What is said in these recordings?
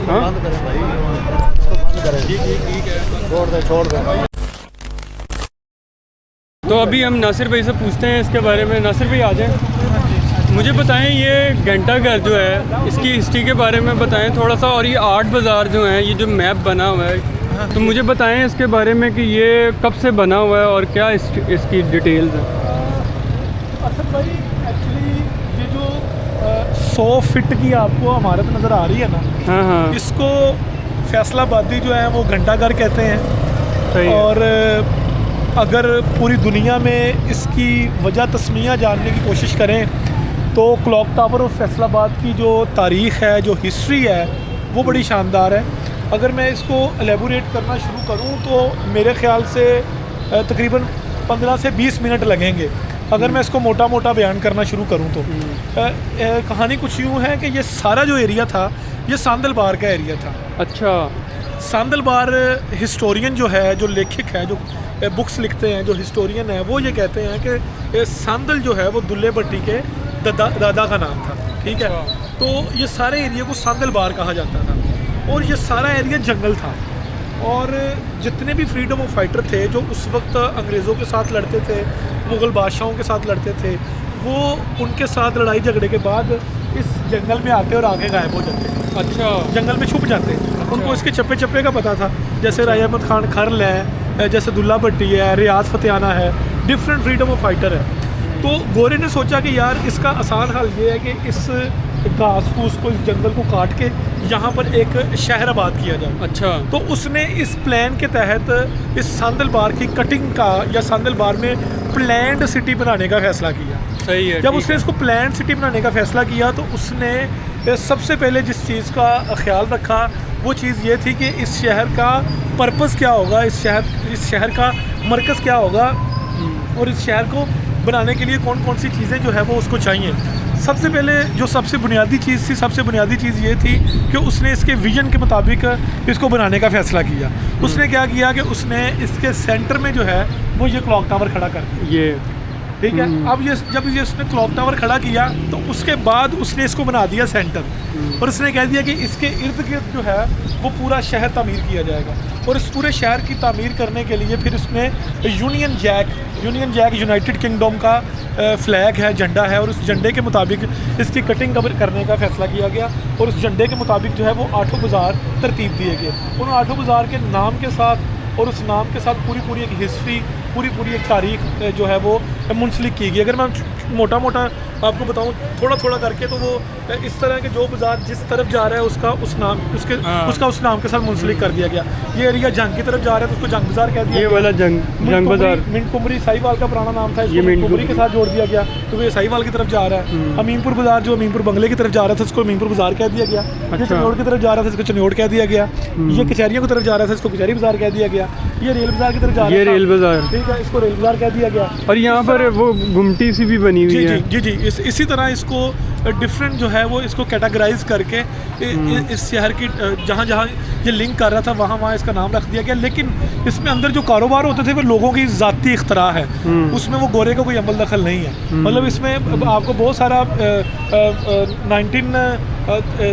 हाँ बंद करें भाई, इसको बंद करें। ठीक है, छोड़ दे। तो अभी हम नासिर भाई से पूछते हैं इसके बारे में। नासिर भाई आ जाएं, मुझे बताएं ये घंटा घर जो है इसकी हिस्ट्री के बारे में बताएं थोड़ा सा, और ये आर्ट बाज़ार जो है, ये जो मैप बना हुआ है, तो मुझे बताएं इसके बारे में कि ये कब से बना हुआ है और क्या इसकी डिटेल्स है। असद भाई एक्चुअली ये जो 100 फीट की आपको इमारत नज़र आ रही है ना, हाँ हाँ इसको फैसलाबादी जो है वो घंटाघर कहते हैं। सही है। और अगर पूरी दुनिया में इसकी वजह तस्मिया जानने की कोशिश करें तो क्लॉक टावर और फैसलाबाद की जो तारीख़ है, जो हिस्ट्री है, वो बड़ी शानदार है। अगर मैं इसको एलेबोरेट करना शुरू करूं तो मेरे ख़्याल से तकरीबन 15 से 20 मिनट लगेंगे अगर मैं इसको मोटा मोटा बयान करना शुरू करूं तो। कहानी कुछ यूँ है कि ये सारा जो एरिया था ये सांदलबार का एरिया था। अच्छा, सांदलबार हिस्टोरियन जो है, जो लेखक है, जो बुक्स लिखते हैं, जो हिस्टोरियन है, वो ये कहते हैं कि सांदल जो है वो दुल्ले भट्टी के दादा का नाम था। ठीक है, तो ये सारे एरिया को सांदलबार कहा जाता था और ये सारा एरिया जंगल था। और जितने भी फ्रीडम ऑफ फाइटर थे जो उस वक्त अंग्रेज़ों के साथ लड़ते थे, मुग़ल बादशाहों के साथ लड़ते थे, वो उनके साथ लड़ाई झगड़े के बाद इस जंगल में आते और आगे गायब हो जाते। अच्छा, जंगल में छुप जाते। उनको इसके चप्पे चप्पे का पता था, जैसे राय अहमद खान खरल है, जैसे दुल्ला भट्टी है, रियाज फतेहाना है, डिफरेंट फ्रीडम ऑफ फाइटर है। तो गोरे ने सोचा कि यार इसका आसान हल ये है कि इस घास फूस को, इस जंगल को काट के यहाँ पर एक शहर आबाद किया जाए। अच्छा, तो उसने इस प्लान के तहत इस सांदलबार की कटिंग का, या सांदलबार में प्लान्ड सिटी बनाने का फैसला किया। सही है। जब उसने इसको प्लान्ड सिटी बनाने का फैसला किया तो उसने सबसे पहले जिस चीज़ का ख्याल रखा वो चीज़ ये थी कि इस शहर का पर्पस क्या होगा, इस शहर का मरकज़ क्या होगा, और इस शहर को बनाने के लिए कौन कौन सी चीज़ें जो है वो उसको चाहिए। सबसे पहले जो सबसे बुनियादी चीज़ थी, सबसे बुनियादी चीज़ ये थी कि उसने इसके विजन के मुताबिक इसको बनाने का फ़ैसला किया। उसने क्या किया कि उसने इसके सेंटर में जो है वो ये क्लॉक टावर खड़ा कर दिया। ये ठीक है, अब ये जब ये उसने क्लॉक टावर खड़ा किया तो उसके बाद उसने इसको बना दिया सेंटर, और उसने कह दिया कि इसके इर्द गिर्द जो है वो पूरा शहर तामीर किया जाएगा। और इस पूरे शहर की तामीर करने के लिए फिर उसने यूनियन जैक यूनाइटेड किंगडम का फ्लैग है, झंडा है, और उस झंडे के मुताबिक इसकी कटिंग करने का फैसला किया गया। और उस झंडे के मुताबिक जो है वो 8 बाज़ार तरतीब दिए गए। उन 8 बाज़ार के नाम के साथ और उस नाम के साथ पूरी एक हिस्ट्री, पूरी एक तारीख जो है वो मुंसलिक की गई। अगर मैं मोटा मोटा आपको बताऊं थोड़ा थोड़ा करके, तो वो इस तरह के जो बाज़ार जिस तरफ जा रहा है उसका उस नाम के साथ मुंसलिक कर दिया गया। ये एरिया जंग की तरफ जा रहा है तो उसको जंग बाज़ार कह दिया। ये वाला जंग बाज़ार मिंट कुमरी साहिवाल का पुराना नाम था, ये मिंट कुमरी के साथ जोड़ दिया गया तो ये साहिवाल की तरफ जा रहा है। अमीनपुर बाज़ार जो अमीनपुर बंगले की तरफ जा रहा था उसको अमीनपुर बाज़ार कह दिया गया। ये चन्योड़ की तरफ जा रहा था इसको चन्योड़ कह दिया गया। ये कचहरियों की तरफ जा रहा था इसको कचहरी बाज़ार कह दिया गया। ये रेल बाज़ार की तरफ जा रहा था, ये रेल बाज़ार, ठीक है, इसको रेल बाज़ार कह दिया गया। और यहाँ पर वो गुमटी सी भी बनी हुई है। जी, इसी तरह इसको डिफरेंट जो है वो इसको कैटेगराइज करके इस शहर की जहाँ ये लिंक कर रहा था वहाँ इसका नाम रख दिया गया। लेकिन इसमें अंदर जो कारोबार होते थे वो लोगों की ज़ाती इख्तरा है, उसमें वो गोरे का कोई अमल दखल नहीं है। मतलब इसमें आपको बहुत सारा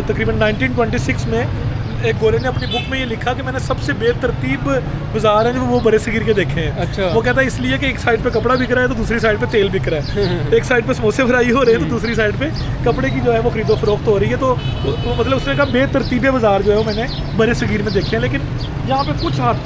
तकरीबन 1926 में एक गोरे ने अपनी बुक में ये लिखा कि मैंने सबसे बेतरतीब बाज़ार हैं जो वो बड़े सगीर के देखे हैं। अच्छा। वो कहता है इसलिए कि एक साइड पे कपड़ा बिक रहा है तो दूसरी साइड पे तेल बिक रहा है, एक साइड पे समोसे फ्राई हो रहे हैं तो दूसरी साइड पे कपड़े की जो है वो खरीदो फरोख्त हो रही है। तो मतलब उसने कहा बेतरतीबे बाज़ार जो है वो मैंने बड़े सगीर में देखे हैं, लेकिन यहाँ पे कुछ हद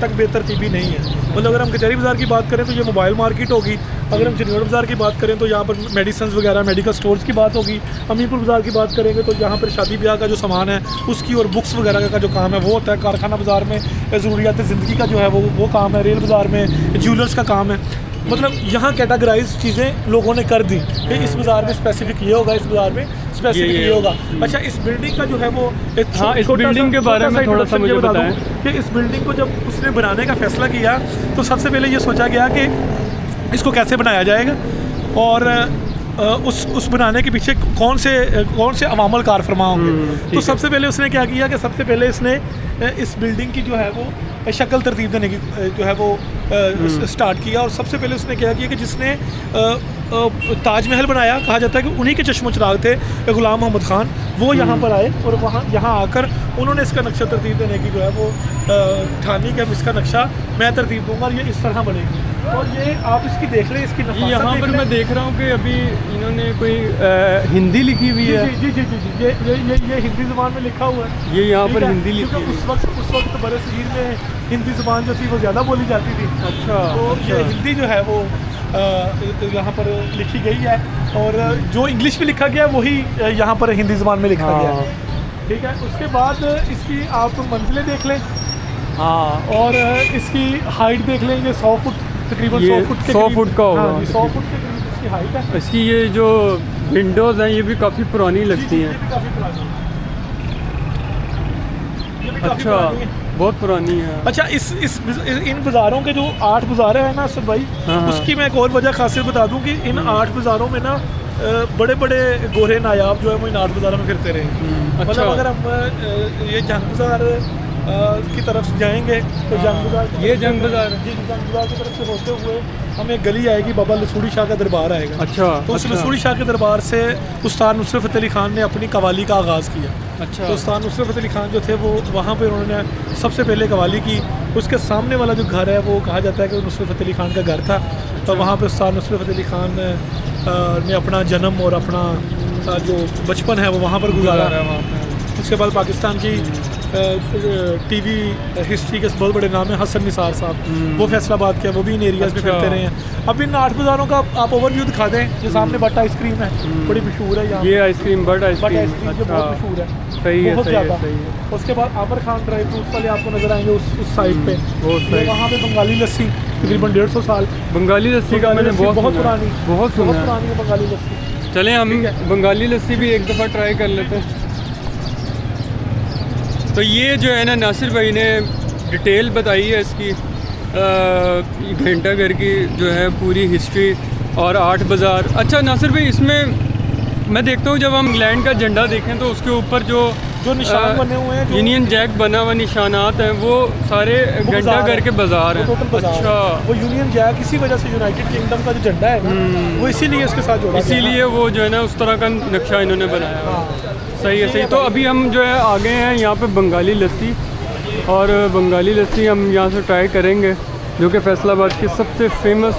तक बेतरतीबी नहीं है। मतलब अगर हम कचहरी बाज़ार की बात करें तो ये मोबाइल मार्केट होगी, अगर हम चन्योड़ बाज़ार की बात करें तो यहाँ पर मेडिसिन वगैरह, मेडिकल स्टोर्स की बात होगी। अमीरपुर बाज़ार की बात करेंगे तो यहाँ पर शादी ब्याह का जो सामान है उसकी और बुक्स वगैरह का जो काम है वो होता है। कारखाना बाज़ार में ज़रूरियात ज़िंदगी का जो है वो काम है। रेल बाज़ार में ज्वेलर्स का काम है। मतलब यहाँ कैटेगराइज चीज़ें लोगों ने कर दी कि इस बाज़ार में स्पेसिफिक ये होगा, इस बाज़ार में स्पेसिफिक ये होगा। अच्छा, इस बिल्डिंग का जो है वो इस बिल्डिंग के बारे में थोड़ा सा मुझे बताएं कि इस बिल्डिंग को जब उसने बनाने का फैसला किया तो सबसे पहले ये सोचा गया कि इसको कैसे बनाया जाएगा और उस बनाने के पीछे कौन से अवामल कार फरमा होंगे। तो सबसे पहले उसने क्या किया कि सबसे पहले इसने इस बिल्डिंग की जो है वो शक्ल तरतीब देने की जो है वो स्टार्ट किया। और सबसे पहले उसने क्या किया कि जिसने ताजमहल बनाया, कहा जाता है कि उन्हीं के चश्मो चिराग थे ग़ुलाम मोहम्मद ख़ान, वो यहाँ पर आए और यहाँ आकर उन्होंने इसका नक्शा तरतीब देने की जो है वो ठानी कि इसका नक्शा मैं तरतीब दूँगा और ये इस तरह बनेगी। और ये आप इसकी देख लें, इसकी नफासत यहाँ पर मैं देख रहा हूँ कि अभी इन्होंने कोई हिंदी लिखी हुई है। जी जी जी जी ये हिंदी ज़ुबान में लिखा हुआ है। ये यहाँ पर हिंदी लिखी हुई है। उस वक्त बरसगीर में हिंदी ज़ुबान जो थी वो ज़्यादा बोली जाती थी। अच्छा। तो ये हिंदी जो है वो यहाँ पर लिखी गई है और जो इंग्लिश में लिखा गया है वही यहाँ पर हिंदी ज़ुबान में लिखा गया है। ठीक है, उसके बाद इसकी आप मंजिलें देख लें। हाँ, और इसकी हाइट देख लें, ये 100 फुट तकरीबन 100 फुट के 100 फुट का होगा। हाँ, 100 फुट के करीब इसकी हाइट है। इसकी ये जो विंडोज़ हैं ये भी काफ़ी पुरानी लगती हैं। ये भी काफ़ी पुरानी है। अच्छा, बहुत पुरानी है। अच्छा, इन बाज़ारों के जो 8 बाज़ार है ना सब भाई, उसकी मैं एक और वजह खासियत बता दूं कि इन 8 बाज़ारों में ना बड़े बड़े गोरे नायाब जो है वो इन 8 बाज़ारों में फिरते रहे। अच्छा। मतलब अगर हम ये जंग बाज़ार की तरफ से जाएंगे तो जंग बाज़ार, ये जंग बाज़ार, जी जंग बाज़ार की तरफ से होते हुए हमें एक गली आएगी, बाबा लसूड़ी शाह का दरबार आएगा। अच्छा। तो उस लसूड़ी शाह के दरबार से उस्ताद नुसरत फ़तेह अली ख़ान ने अपनी कवाली का आगाज़ किया। अच्छा। तो उस्ताद नुसरत फ़तेह अली ख़ान जो थे वो वहाँ पे उन्होंने सबसे पहले कवाली की। उसके सामने वाला जो घर है वो कहा जाता है कि नुसरत फ़तेह अली ख़ान का घर था। तो वहाँ पे उस्ताद नुसरत फ़तेह अली ख़ान ने अपना जन्म और अपना जो बचपन है वो वहाँ पर गुजारा। उसके बाद पाकिस्तान की टीवी हिस्ट्री के बहुत बड़े नाम है हसन निसार साहब, वो फैसलाबाद के, वो भी इन एरियाज़ में फिरते रहे हैं। अब इन 8 बाज़ारों का आप ओवरव्यू दिखा दें। जो सामने बट आइसक्रीम है, बड़ी मशहूर है यहाँ। ये आइसक्रीम बट आइसक्रीम जो बहुत मशहूर है, सही है, बहुत सही है, ज़्यादा। सही है। उसके बाद आमिर खान ड्राई फ्रूट्स वाले आपको नजर आएंगे उस साइड पे। वहाँ पे बंगाली लस्सी तकरीबन 150 साल। बंगाली लस्सी का मैंने बहुत पुरानी, बहुत सुना पुरानी है बंगाली लस्सी। चलें हम बंगाली लस्सी भी एक दफ़ा ट्राई कर लेते हैं। तो ये जो है ना नासिर भाई ने डिटेल बताई है इसकी घंटा घर की जो है पूरी हिस्ट्री और 8 बाज़ार। अच्छा नासिर भाई, इसमें मैं देखता हूँ जब हम इंग्लैंड का झंडा देखें तो उसके ऊपर जो निशान बने हुए हैं, यूनियन जैक बना हुआ निशानात हैं, वो सारे घंटा घर के बाज़ार हैं। अच्छा, वो यूनियन जैक इसी वजह से यूनाइटेड किंगडम का जो झंडा है ना वो इसीलिए इसके साथ जोड़ा, इसीलिए वो जो है ना उस तरह का नक्शा इन्होंने बनाया। सही है, सही। तो अभी हम जो है आ गए हैं यहाँ पे बंगाली लस्सी, और बंगाली लस्सी हम यहाँ से ट्राई करेंगे, जो कि फैसलाबाद की सबसे फेमस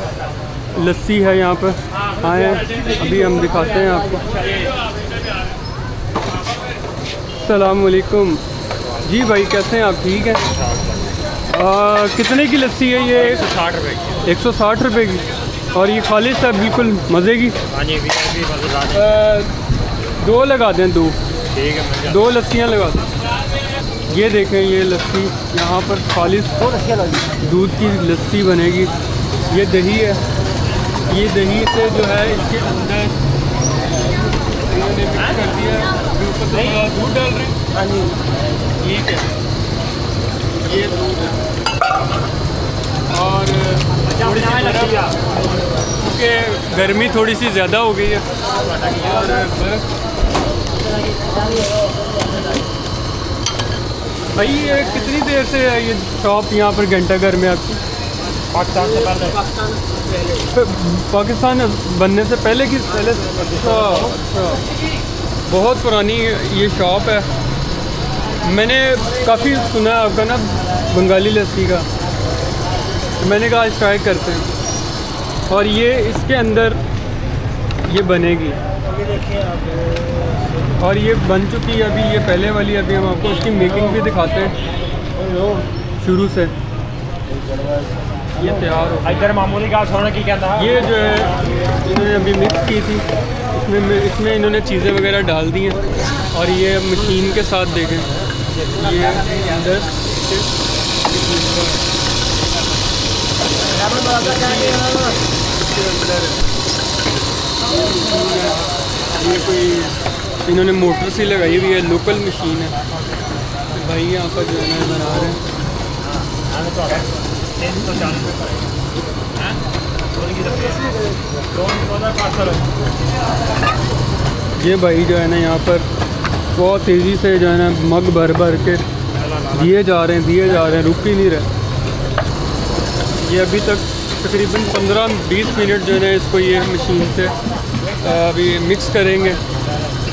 लस्सी है। यहाँ पर आए हैं, अभी हम दिखाते हैं आपको। अस्सलाम वालेकुम जी भाई, कैसे हैं आप? ठीक है। कितने की लस्सी है ये? 160 रुपये की। 160 रुपये की, और ये खालिश है बिल्कुल मज़े की। हाँ जी, VIP 2 लगा दें, 2। ठीक है, 2 लस्सियाँ लगा दें। ये देखें, ये लस्सी यहाँ पर खालिश दूध की लस्सी बनेगी। ये दही है, ये दही से जो है इसके अंदर इन्होंने मिक्स कर दिया है, ऊपर दूध डाल रहे हैं। हाँ जी, ठीक है, ये दूध है और थोड़ी सी बर्फ़, क्योंकि गर्मी थोड़ी सी ज़्यादा हो गई है, और बर्फ़। भाई ये कितनी देर से है ये शॉप यहाँ पर घंटा घर में आपकी? पाकिस्तान से पहले, पाकिस्तान बनने से पहले की? पहले। अच्छा, बहुत पुरानी ये शॉप है। मैंने काफ़ी सुना है आपका ना बंगाली लस्सी का, मैंने कहा आज ट्राई करते हैं। और ये इसके अंदर ये बनेगी, और ये बन चुकी है अभी, ये पहले वाली। अभी हम आपको इसकी मेकिंग भी दिखाते हैं शुरू से। ये तैयार हो, इधर मामूली का सोने की क्या था। ये जो है इन्होंने अभी मिक्स की थी, इसमें इन्होंने चीज़ें वगैरह डाल दी हैं, और ये मशीन के साथ देखें, ये अंदर ये कोई इन्होंने मोटर सी लगाई हुई है, लोकल मशीन है। तो भाई यहाँ पर जो है ना बना रहे हैं। ये भाई जो है ना यहाँ पर बहुत तेज़ी से जो है ना मग भर भर के दिए जा रहे हैं, रुक ही नहीं रहे। ये अभी तक तकरीबन 15-20 मिनट जो है ना इसको ये मशीन से अभी मिक्स करेंगे।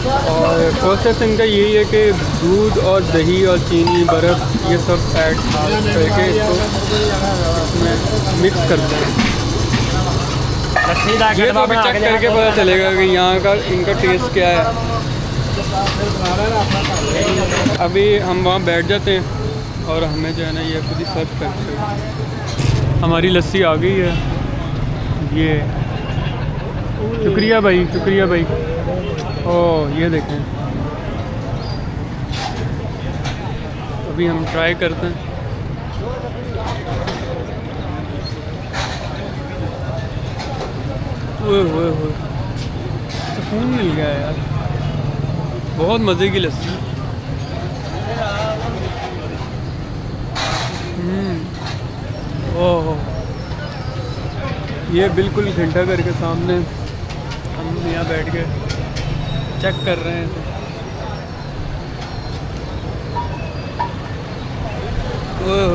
और प्रोसेस इनका यही है कि दूध और दही और चीनी, बर्फ़ ये सब ऐड करके इसको इसमें मिक्स करते हैं। ये तो अभी चेक करके पता चलेगा कि यहाँ का इनका टेस्ट क्या है। अभी हम वहाँ बैठ जाते हैं और हमें जो है ना ये खुद ही सर्व करते हैं। हमारी लस्सी आ गई है। ये शुक्रिया भाई, शुक्रिया भाई। ओह ये देखें, अभी हम ट्राई करते हैं। ओए ओए ओए, सुकून मिल गया यार, बहुत मज़े की लस्सी। ओह ये बिल्कुल घंटाघर के सामने हम यहाँ बैठ के चेक कर रहे हैं। ओह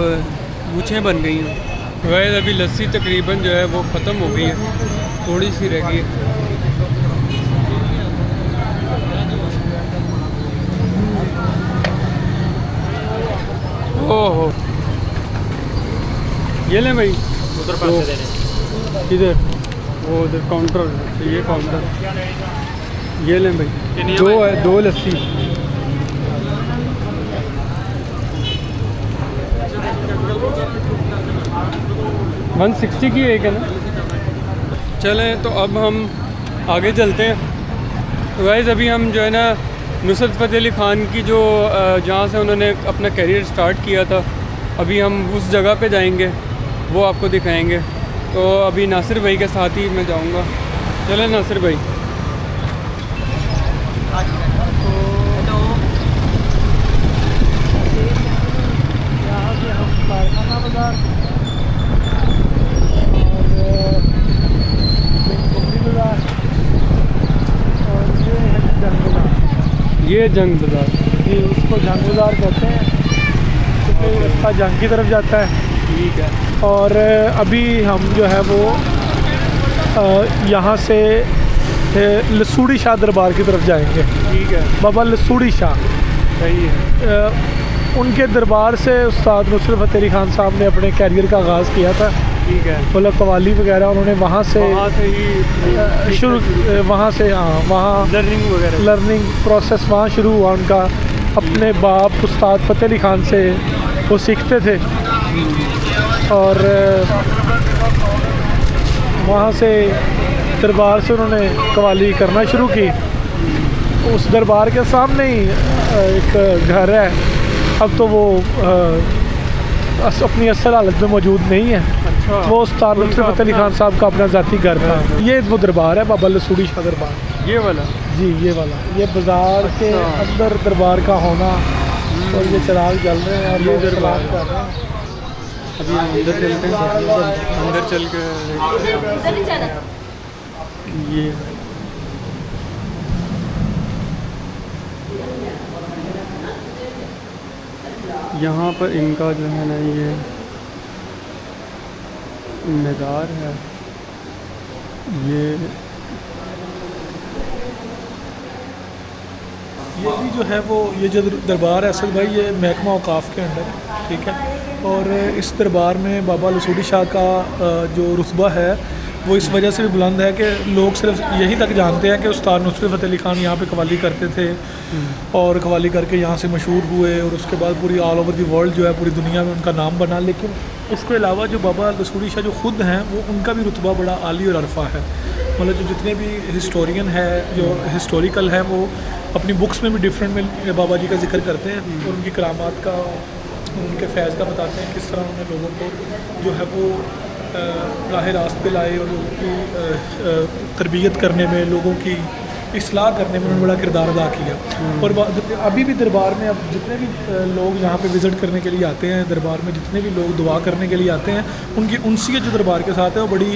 मूँछें बन गई हैं। वैसे अभी लस्सी तकरीबन जो है वो ख़त्म हो गई है, थोड़ी सी रह गई है। ओहो ये लें भाई, उधर पैसे देने। इधर वो उधर काउंटर है, तो ये काउंटर, ये लें भाई। दो है, 2 लस्सी। $160 की एक है ना। चलें तो अब हम आगे चलते हैं। गाइस अभी हम जो है ना नुसरत फ़तेह अली ख़ान की जो जहाँ से उन्होंने अपना करियर स्टार्ट किया था, अभी हम उस जगह पे जाएंगे, वो आपको दिखाएंगे। तो अभी नासिर भाई के साथ ही मैं जाऊँगा। चलें नासिर भाई। यहाँ से हम कारखाना बाज़ार और ये है जंग बाज़ार। ये जंग बाज़ार, जी उसको जंग बाज़ार कहते हैं क्योंकि रास्ता जंग की तरफ जाता है। ठीक है। और अभी हम जो है वो यहाँ से लसूड़ी शाह दरबार की तरफ जाएंगे। ठीक है, बाबा लसूड़ी शाह, सही है। उनके दरबार से उस्ताद नुसरत फ़तेह अली ख़ान साहब ने अपने कैरियर का आगाज़ किया था। ठीक है, मतलब कवाली वगैरह उन्होंने वहाँ से ही शुरू, वहाँ से वहाँ लर्निंग प्रोसेस वहाँ शुरू हुआ उनका। अपने बाप उस्ताद फ़तेह अली ख़ान से वो सीखते थे और वहाँ से दरबार से उन्होंने कवाली करना शुरू की। उस दरबार के सामने ही एक घर है, अब तो वो अपनी असल हालत में मौजूद नहीं है। अच्छा, वो उस्ताद नुसरत फ़तेह अली ख़ान साहब का अपना ज़ाती घर था। ये वो दरबार है बाबा लसूड़ी शाह दरबार, ये वाला। जी ये वाला। ये बाज़ार के अंदर दरबार का होना और ये चिराग जल रहे हैं और ये लोग दरबार सलाम कर रहे हैं। अभी हम अंदर चलते हैं, अंदर चल के ये यहाँ पर इनका जो है ना ये मज़ार है। ये भी जो है वो ये जो दरबार है असल भाई ये महकमा औकाफ़ के अंडर है, ठीक है। और इस दरबार में बाबा लसूड़ी शाह का जो रुतबा है वो इस वजह से भी बुलंद है कि लोग सिर्फ यही तक जानते हैं कि उस्ताद नुसरत फ़तेह अली ख़ान यहाँ पे कवाली करते थे और कवाली करके यहाँ से मशहूर हुए और उसके बाद पूरी ऑल ओवर दी वर्ल्ड जो है पूरी दुनिया में उनका नाम बना। लेकिन इसके अलावा जो बाबा लसूड़ी शाह जो ख़ुद हैं वो उनका भी रुतबा बड़ा आली और अरफा है। मतलब जो जितने भी हिस्टोरियन है जो हिस्टोरिकल है वो अपनी बुक्स में भी डिफरेंट में बाबा जी का जिक्र करते हैं और उनकी करामात का, उनके फैज़ का बताते हैं किस तरह उन्होंने लोगों को जो है वो राह रास्त पे लाए और लोगों की तरबियत करने में, लोगों की इस्लाह करने में उन्होंने बड़ा किरदार अदा किया। और अभी भी दरबार में अब जितने भी लोग यहाँ पे विज़िट करने के लिए आते हैं, दरबार में जितने भी लोग दुआ करने के लिए आते हैं, उनकी उनसीयत जो दरबार के साथ है वो बड़ी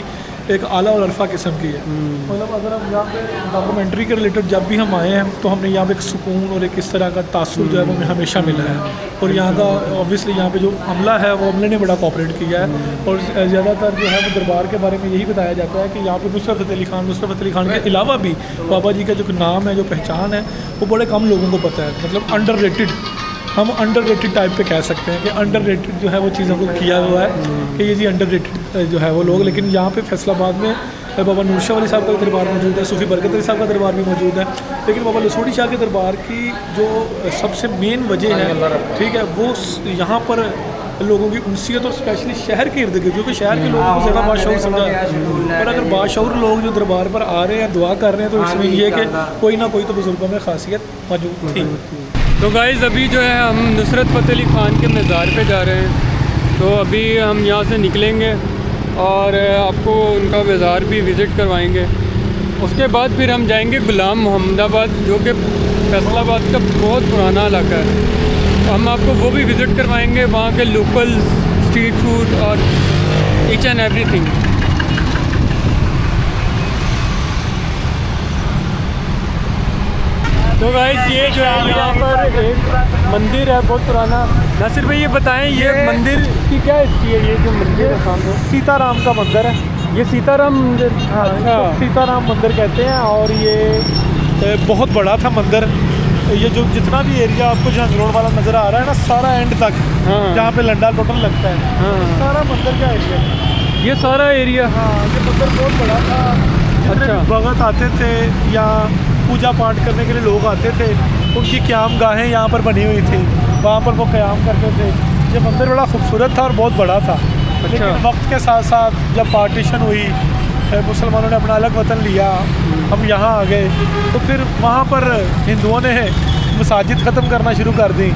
एक आला और अल्फ़ा किस्म की है। मतलब अगर हम यहाँ पे डॉक्यूमेंट्री के रिलेटेड जब भी हम आए हैं तो हमने यहाँ पे एक सुकून और एक इस तरह का तासुर जो है वो हमें हमेशा मिला है। और यहाँ का ऑब्वियसली यहाँ पे जो अमला है वो अमले ने बड़ा कोऑपरेट किया है। और ज़्यादातर जो है वो दरबार के बारे में यही बताया जाता है कि यहाँ पे नुसरत फ़तेह अली खान के अलावा भी बाबा जी का जो नाम है, जो पहचान है, वो बड़े कम लोगों को पता है। मतलब अंडररेटेड, हम अंडररेटेड टाइप पे कह सकते हैं कि अंडररेटेड जो है वो चीज़ों को किया हुआ है कि ये जी अंडररेटेड जो है वो लोग। लेकिन यहाँ पे फैसलाबाद में बाबा नूर शाह वली साहब का दरबार मौजूद है, सूफ़ी बरकत अली साहब का दरबार भी मौजूद है। लेकिन बाबा लसोड़ी शाह के दरबार की जो सबसे मेन वजह है, ठीक है, वो यहाँ पर लोगों की उनसियत और स्पेशली शहर के इर्द गिर्द, क्योंकि शहर के लोगों को ज़्यादा बाशऊर समझा जाता है। और अगर बाशऊर लोग जो दरबार पर आ रहे हैं, दुआ कर रहे हैं, तो इसमें ये कि कोई ना कोई तो बुजुर्गों में खासियत मौजूद थी। तो गाइज़ अभी जो है हम नुसरत फ़तेह अली ख़ान के मज़ार पे जा रहे हैं। तो अभी हम यहाँ से निकलेंगे और आपको उनका मज़ार भी विज़िट करवाएंगे। उसके बाद फिर हम जाएंगे गुलाम मोहम्मदाबाद, जो कि फैसलाबाद का बहुत पुराना इलाका है। तो हम आपको वो भी विज़िट करवाएंगे, वहाँ के लोकल स्ट्रीट फूड और ईच एंड एवरीथिंग। तो गाइस ये जो है यहाँ पर एक मंदिर है बहुत पुराना। नासिर भाई ये बताएं ये मंदिर की क्या हिस्ट्री है? ये जो मंदिर है सामने सीताराम का मंदिर है। ये सीताराम मंदिर, अच्छा, सीताराम मंदिर कहते हैं। और ये बहुत बड़ा था मंदिर। ये जो जितना भी एरिया आपको जहाँ रोड वाला नज़र आ रहा है ना, सारा एंड तक जहाँ पे लंडा टोटल लगता है, सारा मंदिर का एरिया है। ये सारा एरिया, हाँ, ये मंदिर बहुत बड़ा था। अच्छा, भगत आते थे या पूजा पाठ करने के लिए लोग आते थे, उनकी क़याम गाहें यहाँ पर बनी हुई थी, वहाँ पर वो क़याम करते थे। ये मंदिर बड़ा खूबसूरत था और बहुत बड़ा था। लेकिन वक्त के साथ साथ जब पार्टीशन हुई, मुसलमानों ने अपना अलग वतन लिया, हम यहाँ आ गए, तो फिर वहाँ पर हिंदुओं ने मसाजिद ख़त्म करना शुरू कर दी,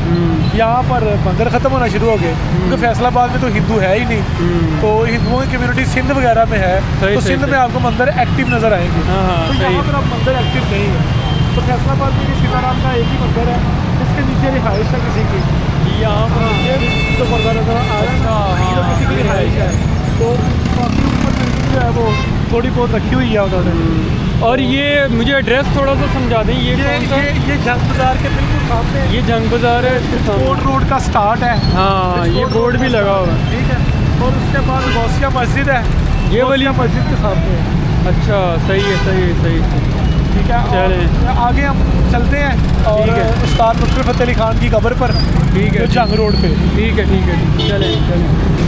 यहाँ पर मंदिर ख़त्म होना शुरू हो गए। क्योंकि फैसलाबाद में तो हिंदू है ही नहीं, तो हिंदुओं की कम्युनिटी सिंध वगैरह में है, तो सिंध में आपको मंदिर एक्टिव नज़र आएंगे। तो यहाँ पर अब मंदिर एक्टिव नहीं है। तो फैसलाबाद में भी सीताराम का एक ही मंदिर है, जिसके नीचे रिहाइश है किसी की। यहाँ पर तो पर्दा नज़र आ रहा है, तो किसी की रिहाइश है। तो काफ़ी ऊपर जो है वो थोड़ी बहुत रखी हुई है उन्होंने। और ये मुझे एड्रेस थोड़ा सा समझा दें। ये जंग बाज़ार के बिल्कुल सामने ये जंग बाज़ार है, कोट रोड का स्टार्ट है। हाँ, ये बोर्ड भी लगा हुआ है, ठीक है। और उसके बाद गौसिया मस्जिद है, ये वाली मस्जिद के सामने है। अच्छा, सही है, सही है, सही है। ठीक है, चलें आगे हम चलते हैं और उस्ताद नुसरत फ़तेह अली खान की कब्र पर, ठीक है, जंग रोड पे। ठीक है, ठीक है, चलें चलें।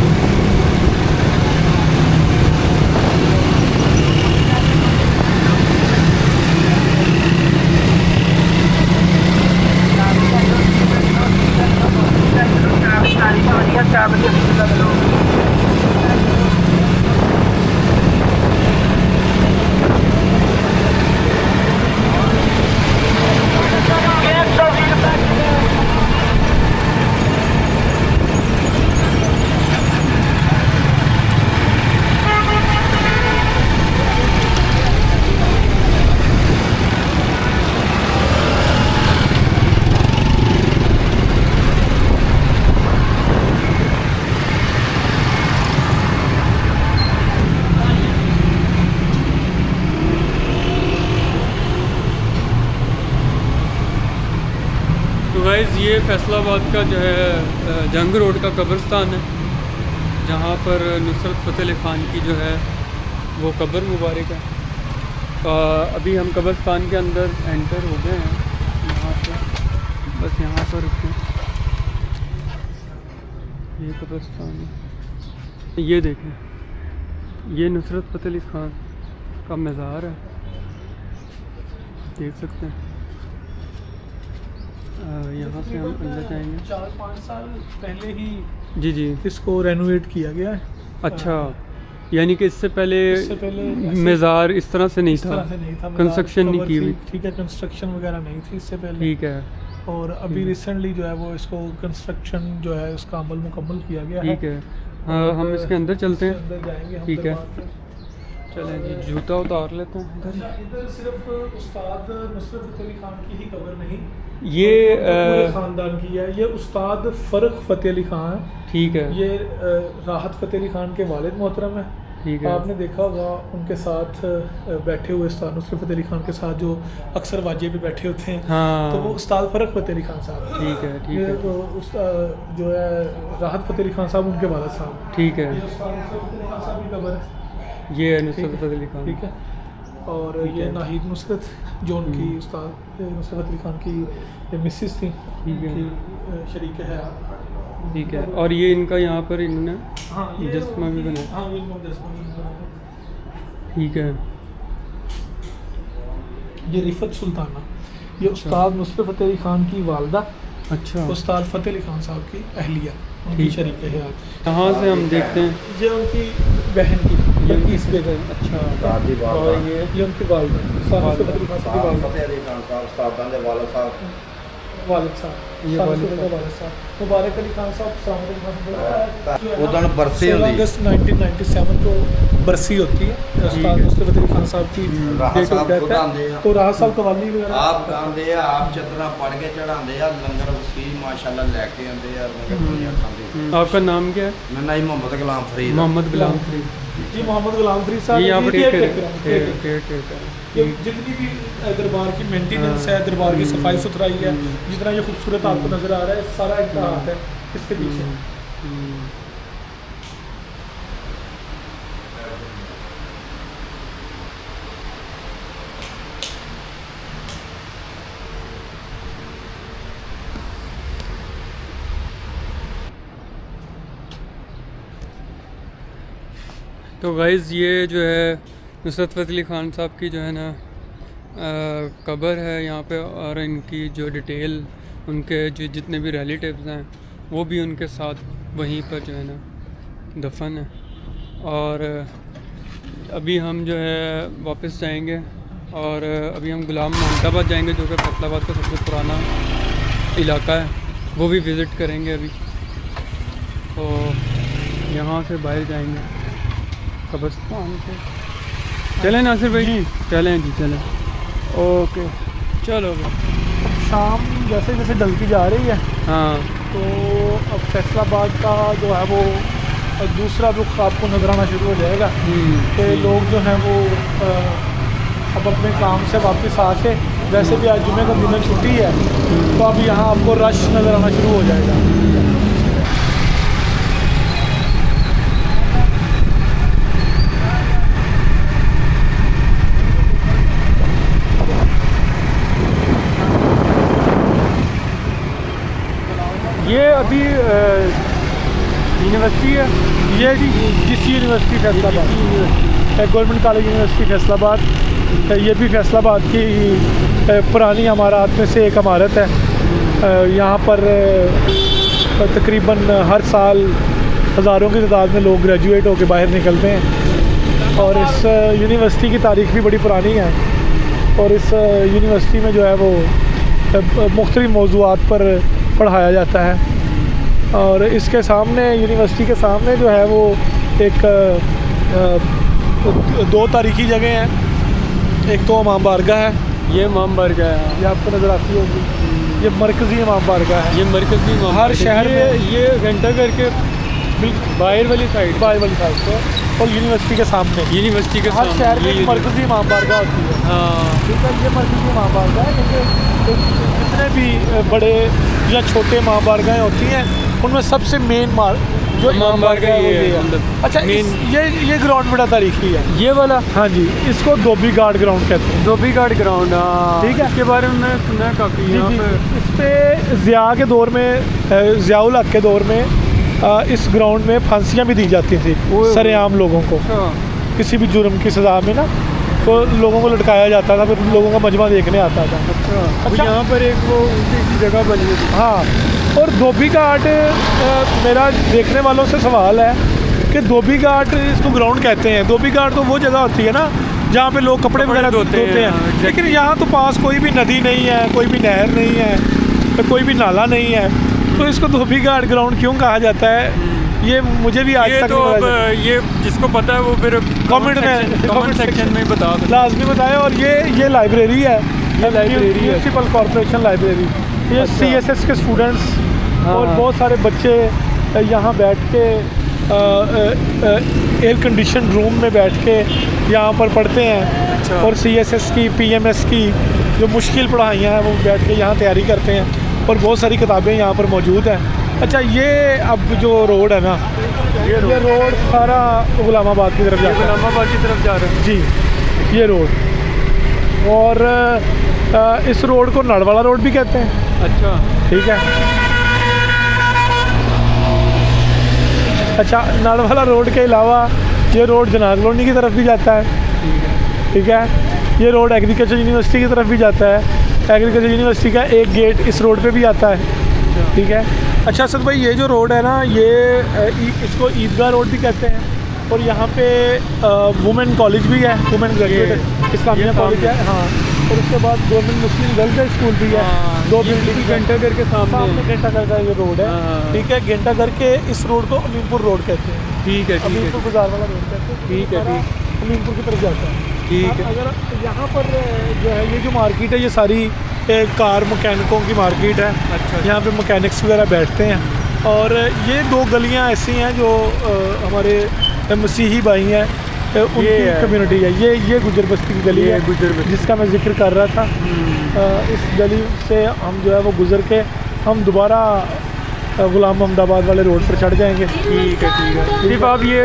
गाइस ये फैसलाबाद का जो है जंग रोड का कब्रिस्तान है, जहाँ पर नुसरत फ़तेह अली ख़ान की जो है वो कब्र मुबारक है। अभी हम कब्रिस्तान के अंदर एंटर हो गए हैं। यहाँ पे बस यहाँ पर रुकते हैं। ये कब्रिस्तान है, ये देखें, ये नुसरत फ़तेह अली ख़ान का मज़ार है, देख सकते हैं। यहाँ से हम अंदर जाएंगे। 4-5 साल पहले ही जी इसको रेनोवेट किया गया है। अच्छा, यानी कि इससे पहले मज़ार इस तरह से नहीं था, कंस्ट्रक्शन नहीं की हुई। ठीक है, कंस्ट्रक्शन वगैरह नहीं थी इससे पहले। ठीक है। और अभी रिसेंटली जो है वो इसको कंस्ट्रक्शन जो है उसका अमल मुकम्मल किया गया है। ठीक है, हाँ, हम इसके अंदर चलते हैं। अंदर जाएंगे हम। ठीक है, चलें जी, जूता उतार लेते हैं। इधर सिर्फ उस्ताद नुसरत फ़तेह अली खान की ही कब्र नहीं, ये ख़ानदान की है। ये उस्ताद फ़र्क फ़तेह अली खान है। ठीक है। ये राहत फ़तेह अली खान के वालिद मोहतरम है। ठीक है। आपने देखा होगा उनके साथ बैठे हुए उस्ताद नुसरत फ़तेह अली खान के साथ जो अक्सर वाजे पे बैठे होते हैं, हाँ तो वो उस्ताद फ़रक फ़तेह अली खान साहब। ठीक है ठीक ये है तो जो है राहत फ़तेह अली खान साहब उनके वालिद साहब। ठीक है। ये उस्ताद नुसरत फ़तेह अली खान साहब की कब्र है, ये है नुसरत फ़तेह अली खान। ठीक है। और ये नाहिद नुसरत जो उनकी उस्ताद नुसरत फ़तेह अली खान की मिसिस थी, ठीक है। उनकी शरीक है। ठीक है। और ये इनका यहाँ पर इन्होंने हाँ जस्मा भी बनाया। हाँ ये जस्मा भी बनाया। ठीक है। ये रिफत सुल्ताना, ये उस्ताद नुसरत फ़तेह अली खान की वालदा, अच्छा उस्ताद फ़तेह अली खान साहब की अहलिया, उनकी ठीक। शरीक हयात। यहाँ से हम देखते हैं ये उनकी बहन की, ये ये इस पे गए। अच्छा। और ये उनकी वालदा, उस्ताद नुसरत फ़तेह अली खान साहब की वालदा, फतेह अली खान साहब उस्तादां दे वाला साहब वालिद साहब, ये उस्ताद वालिद नुसरत के वालिद साहब मुबारक अली खान साहब, सलामत अली खान साहब। उदन बरसी 16 होंदी अगस्त 1997 को बरसी होती है उस्ताद नुसरत फ़तेह अली खान साहब की राहत डेट ऑफ साहब डेथ खुद आंदे है। आ। तो राहत साहब कवाली वगैरह आप गांदे आ, आप चदरा पढ़ के चढ़ांदे आ, लंगर वसीम माशाल्लाह लेके आंदे आ, लंगर दुनिया खांदे। आपका नाम क्या है? मैं नाई मोहम्मद गुलाम फरीद। मोहम्मद गुलाम फरीद। जी मोहम्मद गुलाम फरीद साहब ये यहाँ पर ये एक caretaker हैं। ये जितनी भी दरबार की मेंटेनेंस है, दरबार की सफाई सुथराई है, जितना ये खूबसूरत आपको नज़र आ रहा है, सारा इनका हाथ है इसके पीछे। तो गाइज़ ये जो है नुसरत फ़तेह अली खान साहब की जो है ना कब्र है यहाँ पे, और इनकी जो डिटेल उनके जो जितने भी रिलेटिव्स हैं वो भी उनके साथ वहीं पर जो है ना दफन है। और अभी हम जो है वापस जाएंगे, और अभी हम गुलाम मोहम्मदाबाद जाएंगे जो कि फैसलाबाद का सबसे पुराना इलाका है, वो भी विज़िट करेंगे अभी। तो यहाँ से बाहर जाएंगे कब्रिस्तान से। चलें नासिर भाई? चलें जी चलें। ओके, चलो भाई। शाम जैसे जैसे ढलती जा रही है, हाँ तो अब फैसलाबाद का जो है वो दूसरा रुख आपको नजर आना शुरू हो जाएगा कि लोग जो हैं वो अब अपने काम से वापस आके, वैसे भी आज जुमे का दिन है, छुट्टी है, तो अब यहाँ आपको रश नज़र आना शुरू हो जाएगा। ये अभी यूनिवर्सिटी है, ये जी GC university Faisalabad, government college university Faisalabad, ये भी फैसलाबाद की पुरानी इमारत में से एक इमारत है। यहाँ पर तकरीबन हर साल हज़ारों की तादाद में लोग ग्रेजुएट होकर बाहर निकलते हैं, और इस यूनिवर्सिटी की तारीख भी बड़ी पुरानी है, और इस यूनिवर्सिटी में जो है वो मुख्तलिफ मौज़ूआत पर पढ़ाया जाता है। और इसके सामने, यूनिवर्सिटी के सामने जो है वो एक दो तारीखी जगह हैं। एक तो इमाम बारगाह है, ये इमाम बारगाह है, ये आपको नज़र आती होगी, ये मरकज़ी इमाम बारगाह है। ये मरकज़ी इमाम हर बारगाह। शहर में ये घंटा करके बाहर वाली साइड बाहर वाली साइड पे, और यूनिवर्सिटी के सामने, यूनिवर्सिटी के हर सामने शहर में ये एक मरकज़ी इमाम बारगाह होती है। हाँ ठीक है, ये मरकज़ी इमाम बारगाह है। लेकिन जितने भी बड़े या छोटे इमाम बारगाहें होती हैं, उनमें सबसे मेन जो इमाम बारगाह ये है, मतलब अच्छा ये ग्राउंड बड़ा तारीखी है, ये वाला। हाँ जी, इसको धोबी घाट ग्राउंड कहते हैं। धोबी घाट ग्राउंड, ठीक है। इसके बारे में मैं सुना है काफ़ी। जी यहाँ जी, पे इस पे ज़िया के दौर में, ज़ियाउल हक के दौर में इस ग्राउंड में फांसियाँ भी दी जाती थी सरेआम लोगों को। किसी भी जुर्म की सज़ा में ना, तो लोगों को लटकाया जाता था, फिर लोगों का मजमा देखने आता था। अच्छा, यहाँ पर एक वो उल्टी जगह बनी हुई थी। हाँ, और धोबी घाट, मेरा देखने वालों से सवाल है कि धोबी घाट इसको ग्राउंड कहते हैं। धोबी घाट तो वो जगह होती है ना जहाँ पे लोग कपड़े वगैरह धोते हैं, लेकिन यहाँ तो पास कोई भी नदी नहीं है, कोई भी नहर नहीं है, तो कोई भी नाला नहीं है, तो इसको धोबी घाट ग्राउंड क्यों कहा जाता है, ये मुझे भी आज तक तो अब ये जिसको पता है वो फिर कमेंट सेक्शन में बता दो, लाजमी बताएं। और ये लाइब्रेरी है, म्यूनसिपल कॉरपोरेशन लाइब्रेरी। ये CSS के स्टूडेंट्स और बहुत सारे बच्चे यहाँ बैठ के एयर कंडीशन रूम में बैठ के यहाँ पर पढ़ते हैं। अच्छा। और CSS की PMS की जो मुश्किल पढ़ाइयाँ हैं वो बैठ के यहाँ तैयारी करते हैं और बहुत सारी किताबें यहाँ पर मौजूद हैं। अच्छा, ये अब जो रोड है ना, ये रोड सारा गुलामाबाद की तरफ जाता है। गुलामाबाद की तरफ जा रहे हैं जी, ये रोड। और इस रोड को नड़वाला रोड भी कहते हैं। अच्छा। ठीक है। अच्छा, नड़वाला रोड के अलावा ये रोड जनाब कॉलोनी की तरफ भी जाता है। ठीक है। ये रोड एग्रीकल्चर यूनिवर्सिटी की तरफ भी जाता है। एग्रीकल्चर यूनिवर्सिटी का एक गेट इस रोड पे भी आता है। ठीक है। अच्छा असद भाई, ये जो रोड है ना, ये इसको ईदगाह रोड भी कहते हैं। और यहाँ पे वुमेन कॉलेज भी है, वुमेन ग्रेजुएट इस्लामिया कॉलेज है। हाँ। और उसके बाद गवर्नमेंट मुस्लिम गर्ल्स स्कूल भी है। दो बिल्डिंग घंटा घर के सामने घंटा घर का ये रोड है। ठीक है। घंटा घर के इस रोड को अमीनपुर रोड कहते हैं। ठीक है। अमीनपुर गुजार वाला रोड कहते हैं। ठीक है। अमीनपुर की तरफ जाता है। ठीक है। अगर यहाँ पर जो है ये जो मार्केट है, ये सारी कार मैकेनिकों की मार्केट है। अच्छा। यहाँ पे मैकेनिक्स वगैरह बैठते हैं। और ये दो गलियाँ ऐसी हैं जो हमारे मसीही भाई हैं, उनकी कम्युनिटी है। ये गुजर बस्ती की गली है, गुजर बस्ती जिसका मैं जिक्र कर रहा था। इस गली से हम जो है वो गुजर के हम दोबारा गुलाम मोहम्मदाबाद वाले रोड पर चढ़ जाएंगे। ठीक है। सिर्फ आप ये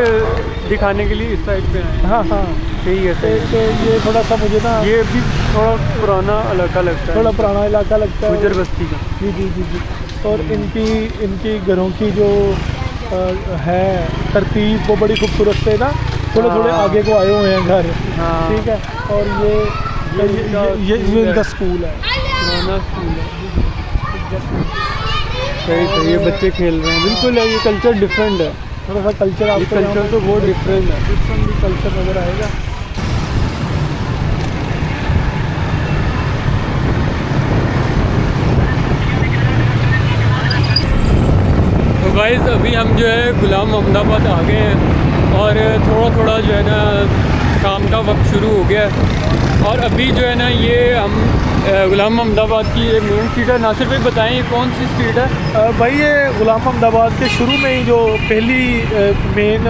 दिखाने के लिए इस साइड पे आए? हाँ हाँ, ठीक है। तो ये थोड़ा सा मुझे ना, ये भी थोड़ा पुराना इलाका लगता है, थोड़ा पुराना इलाका लगता है, गुजर बस्ती का। जी जी जी जी। और इनकी घरों की जो है तरतीब वो बड़ी खूबसूरत से ना, थोड़े आगे को आए हुए हैं घर। हाँ। ठीक है। और ये इनका स्कूल है, पुराना स्कूल है। सही। ये बच्चे खेल रहे हैं। बिल्कुल है, ये कल्चर डिफरेंट है। थोड़ा सा कल्चर आपको कल्चर तो बहुत डिफरेंट है। डिफरेंट कल्चर नज़र आएगा। तो गाइस, अभी हम जो है गुलाम मोहम्मदाबाद आ गए हैं और थोड़ा जो है ना शाम का वक्त शुरू हो गया है। और अभी जो है ना ये हम गुलाम मोहम्मदाबाद की ये मेन स्ट्रीट है। नासिर भाई बताएं, ये कौन सी स्ट्रीट है? भाई ये गुलाम मोहम्मदाबाद के शुरू में ही जो पहली मेन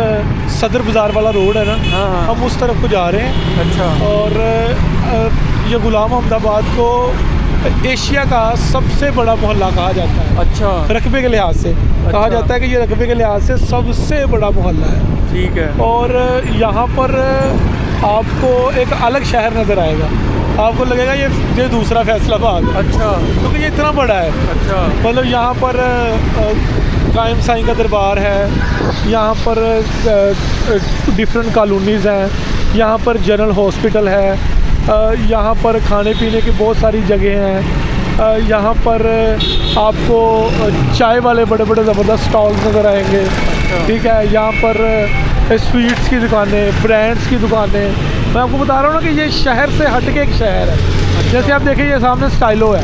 सदर बाज़ार वाला रोड है ना, हाँ। हम उस तरफ को जा रहे हैं। अच्छा। और ये गुलाम मोहम्मदाबाद को एशिया का सबसे बड़ा मोहल्ला कहा जाता है। अच्छा। रकबे के लिहाज से कहा जाता है कि ये रकबे के लिहाज से सबसे बड़ा मोहल्ला है। ठीक है। और यहाँ पर आपको एक अलग शहर नज़र आएगा। आपको लगेगा ये दूसरा फैसलाबाद। अच्छा। क्योंकि ये इतना बड़ा है। अच्छा। मतलब यहाँ पर कायम साईं का दरबार है, यहाँ पर डिफरेंट कॉलोनीज़ हैं, यहाँ पर जनरल हॉस्पिटल है, यहाँ पर खाने पीने की बहुत सारी जगह हैं। यहाँ पर आपको चाय वाले बड़े बड़े ज़बरदस्त स्टॉल्स नज़र आएंगे। ठीक है। यहाँ पर स्वीट्स की दुकानें, ब्रांड्स की दुकानें। मैं आपको बता रहा हूँ ना कि ये शहर से हट के एक शहर है। जैसे आप देखिए, ये सामने स्टाइलो है।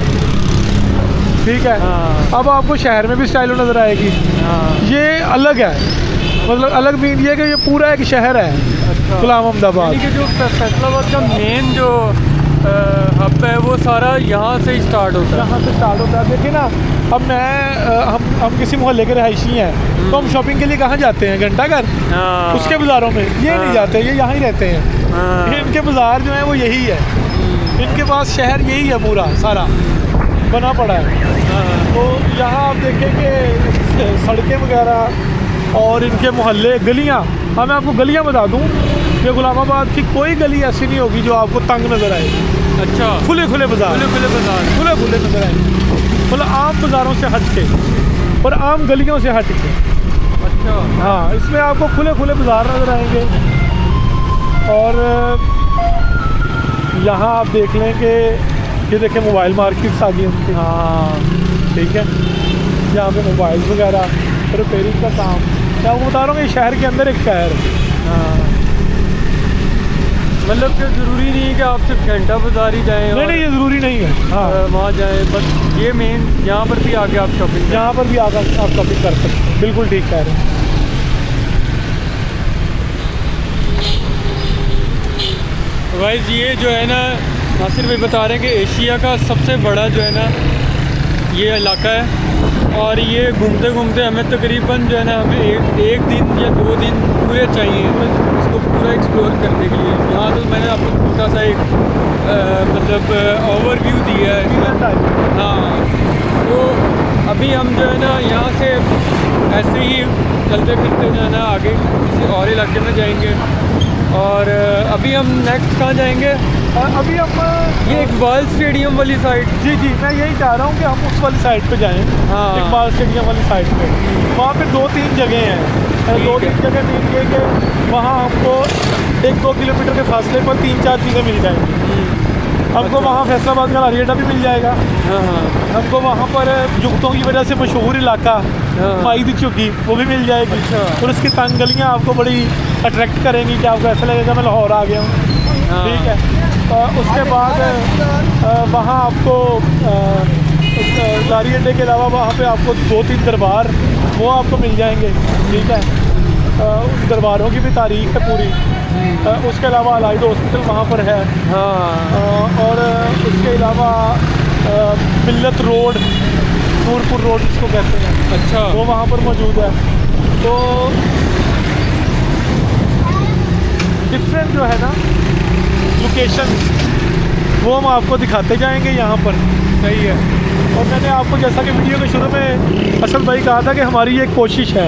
ठीक है। हाँ। अब आपको शहर में भी स्टाइलो नज़र आएगी। हाँ। ये अलग है, मतलब अलग मीन ये कि ये पूरा एक शहर है। अच्छा। गुलाम मोहम्मदाबाद यानी कि जो फैसलाबाद का मेन जो हब है वो सारा यहाँ से ही स्टार्ट होता है। यहाँ से स्टार्ट होता है। देखिए ना, अब हम किसी मोहल्ले के रहायशी हैं, तो हम शॉपिंग के लिए कहाँ जाते हैं? घंटा घर। हाँ। उसके बाज़ारों में ये नहीं जाते, ये यहाँ ही रहते हैं। हाँ। ये इनके बाज़ार जो है वो यही है। इनके पास शहर यही है, पूरा सारा बना पड़ा है। तो यहाँ आप देखें कि सड़कें वगैरह और इनके मोहल्ले, गलियाँ, हाँ मैं आपको गलियाँ बता दूँ, ये गुलामाबाद की कोई गली ऐसी नहीं होगी जो आपको तंग नज़र आए। अच्छा। खुले बाज़ार, खुले बाजार, खुले नज़र आए, मतलब आम बाज़ारों से हट के और आम गलियों से हट के। अच्छा। हाँ, इसमें आपको खुले बाज़ार नज़र आएंगे। और यहाँ आप देख लें कि ये देखें मोबाइल मार्केट्स आ गई उनकी। हाँ। ठीक है। यहाँ पे मोबाइल वगैरह रिपेयरिंग का काम, मैं आपको बता रहा हूँ कि शहर के अंदर एक शहर है। हाँ। मतलब कि ज़रूरी नहीं है कि आप सिर्फ घंटा बाजार ही जाएँ। नहीं, ये ज़रूरी नहीं है। हाँ, वहाँ जाएँ, बस ये मेन यहाँ पर भी आके आप शॉपिंग, यहाँ पर भी आकर आप शॉपिंग कर सकते हैं। बिल्कुल ठीक कह रहे हैं। गाइस, ये जो है ना नासिर भाई बता रहे हैं कि एशिया का सबसे बड़ा जो है ना ये इलाका है। और ये घूमते घूमते हमें तकरीबन जो है ना हमें एक दिन या 2 दिन पूरे चाहिए इसको पूरा एक्सप्लोर करने के लिए। यहाँ तो मैंने आपको छोटा सा एक मतलब ओवरव्यू दिया है। हाँ, तो अभी हम जो है ना यहाँ से ऐसे ही चलते फिरते जो है ना आगे किसी और इलाके में जाएंगे। और अभी हम नेक्स्ट कहाँ जाएंगे? अभी हम ये इकबाल स्टेडियम वाली साइड। जी जी, मैं यही चाह रहा हूँ कि हम उस वाली साइड पे जाएं। हाँ। इकबाल स्टेडियम वाली साइड पे वहाँ पे 2-3 जगह हैं। 2-3 जगह मीन ये कि वहाँ हमको 1-2 किलोमीटर के फासले पर 3-4 चीज़ें मिल जाएंगी। हमको वहाँ फैसलाबाद का नारियल भी मिल जाएगा। हाँ हाँ हमको वहाँ पर जुगतों की वजह से मशहूर इलाका माई दी चुकी वो भी मिल जाएगी। अच्छा। और उसकी तंग गलियाँ आपको बड़ी अट्रैक्ट करेंगी कि आपको ऐसा लगेगा मैं लाहौर आ गया हूँ। हाँ। ठीक है। उसके बाद वहाँ आपको नारियल अड्डे के अलावा वहाँ पे आपको 2-3 दरबार वो आपको मिल जाएंगे। ठीक है। उन दरबारों की भी तारीख है पूरी। उसके अलावा अलाइड हॉस्पिटल वहाँ पर है। हाँ। और उसके अलावा मिल्लत रोड, नूरपुर रोड जिसको कहते हैं, अच्छा। वो वहाँ पर मौजूद है। तो डिफरेंट जो है ना लोकेशन वो हम आपको दिखाते जाएंगे यहाँ पर। सही है। और मैंने आपको जैसा कि वीडियो के शुरू में असद भाई कहा था कि हमारी ये कोशिश है।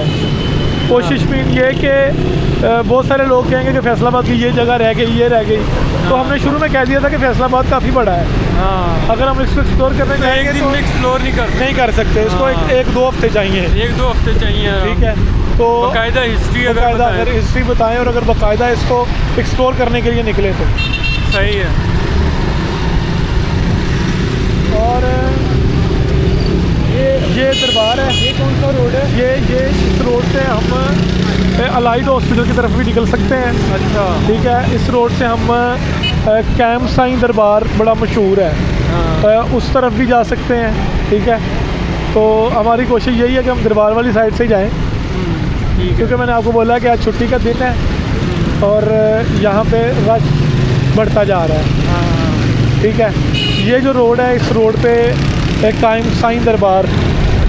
कोशिश में ये कि बहुत सारे लोग कहेंगे कि फैसलाबाद की ये जगह रह गई, ये रह गई। तो हमने शुरू में कह दिया था कि फैसलाबाद काफ़ी बड़ा है। हाँ। अगर हम इसको एक्सप्लोर करने एक जाएंगे दिन तो में एक्सप्लोर नहीं कर सकते। इसको हाँ। 1-2 हफ्ते चाहिए। 1-2 हफ्ते चाहिए। ठीक है। तो बाकायदा हिस्ट्री बाकायदा अगर हिस्ट्री बताएं और अगर बाकायदा इसको एक्सप्लोर करने के लिए निकले तो सही है। और ये दरबार है। ये कौन सा रोड है? ये इस रोड से हम अलाइड हॉस्पिटल की तरफ भी निकल सकते हैं। अच्छा। ठीक है। इस रोड से हम कैंप साईं दरबार बड़ा मशहूर है। हाँ। उस तरफ भी जा सकते हैं। ठीक है। तो हमारी कोशिश यही है कि हम दरबार वाली साइड से ही जाएँ। ठीक है। क्योंकि मैंने आपको बोला कि आज छुट्टी का दिन है और यहाँ पे रश बढ़ता जा रहा है। हाँ। ठीक है। ये जो रोड है इस रोड पे कायम साईं दरबार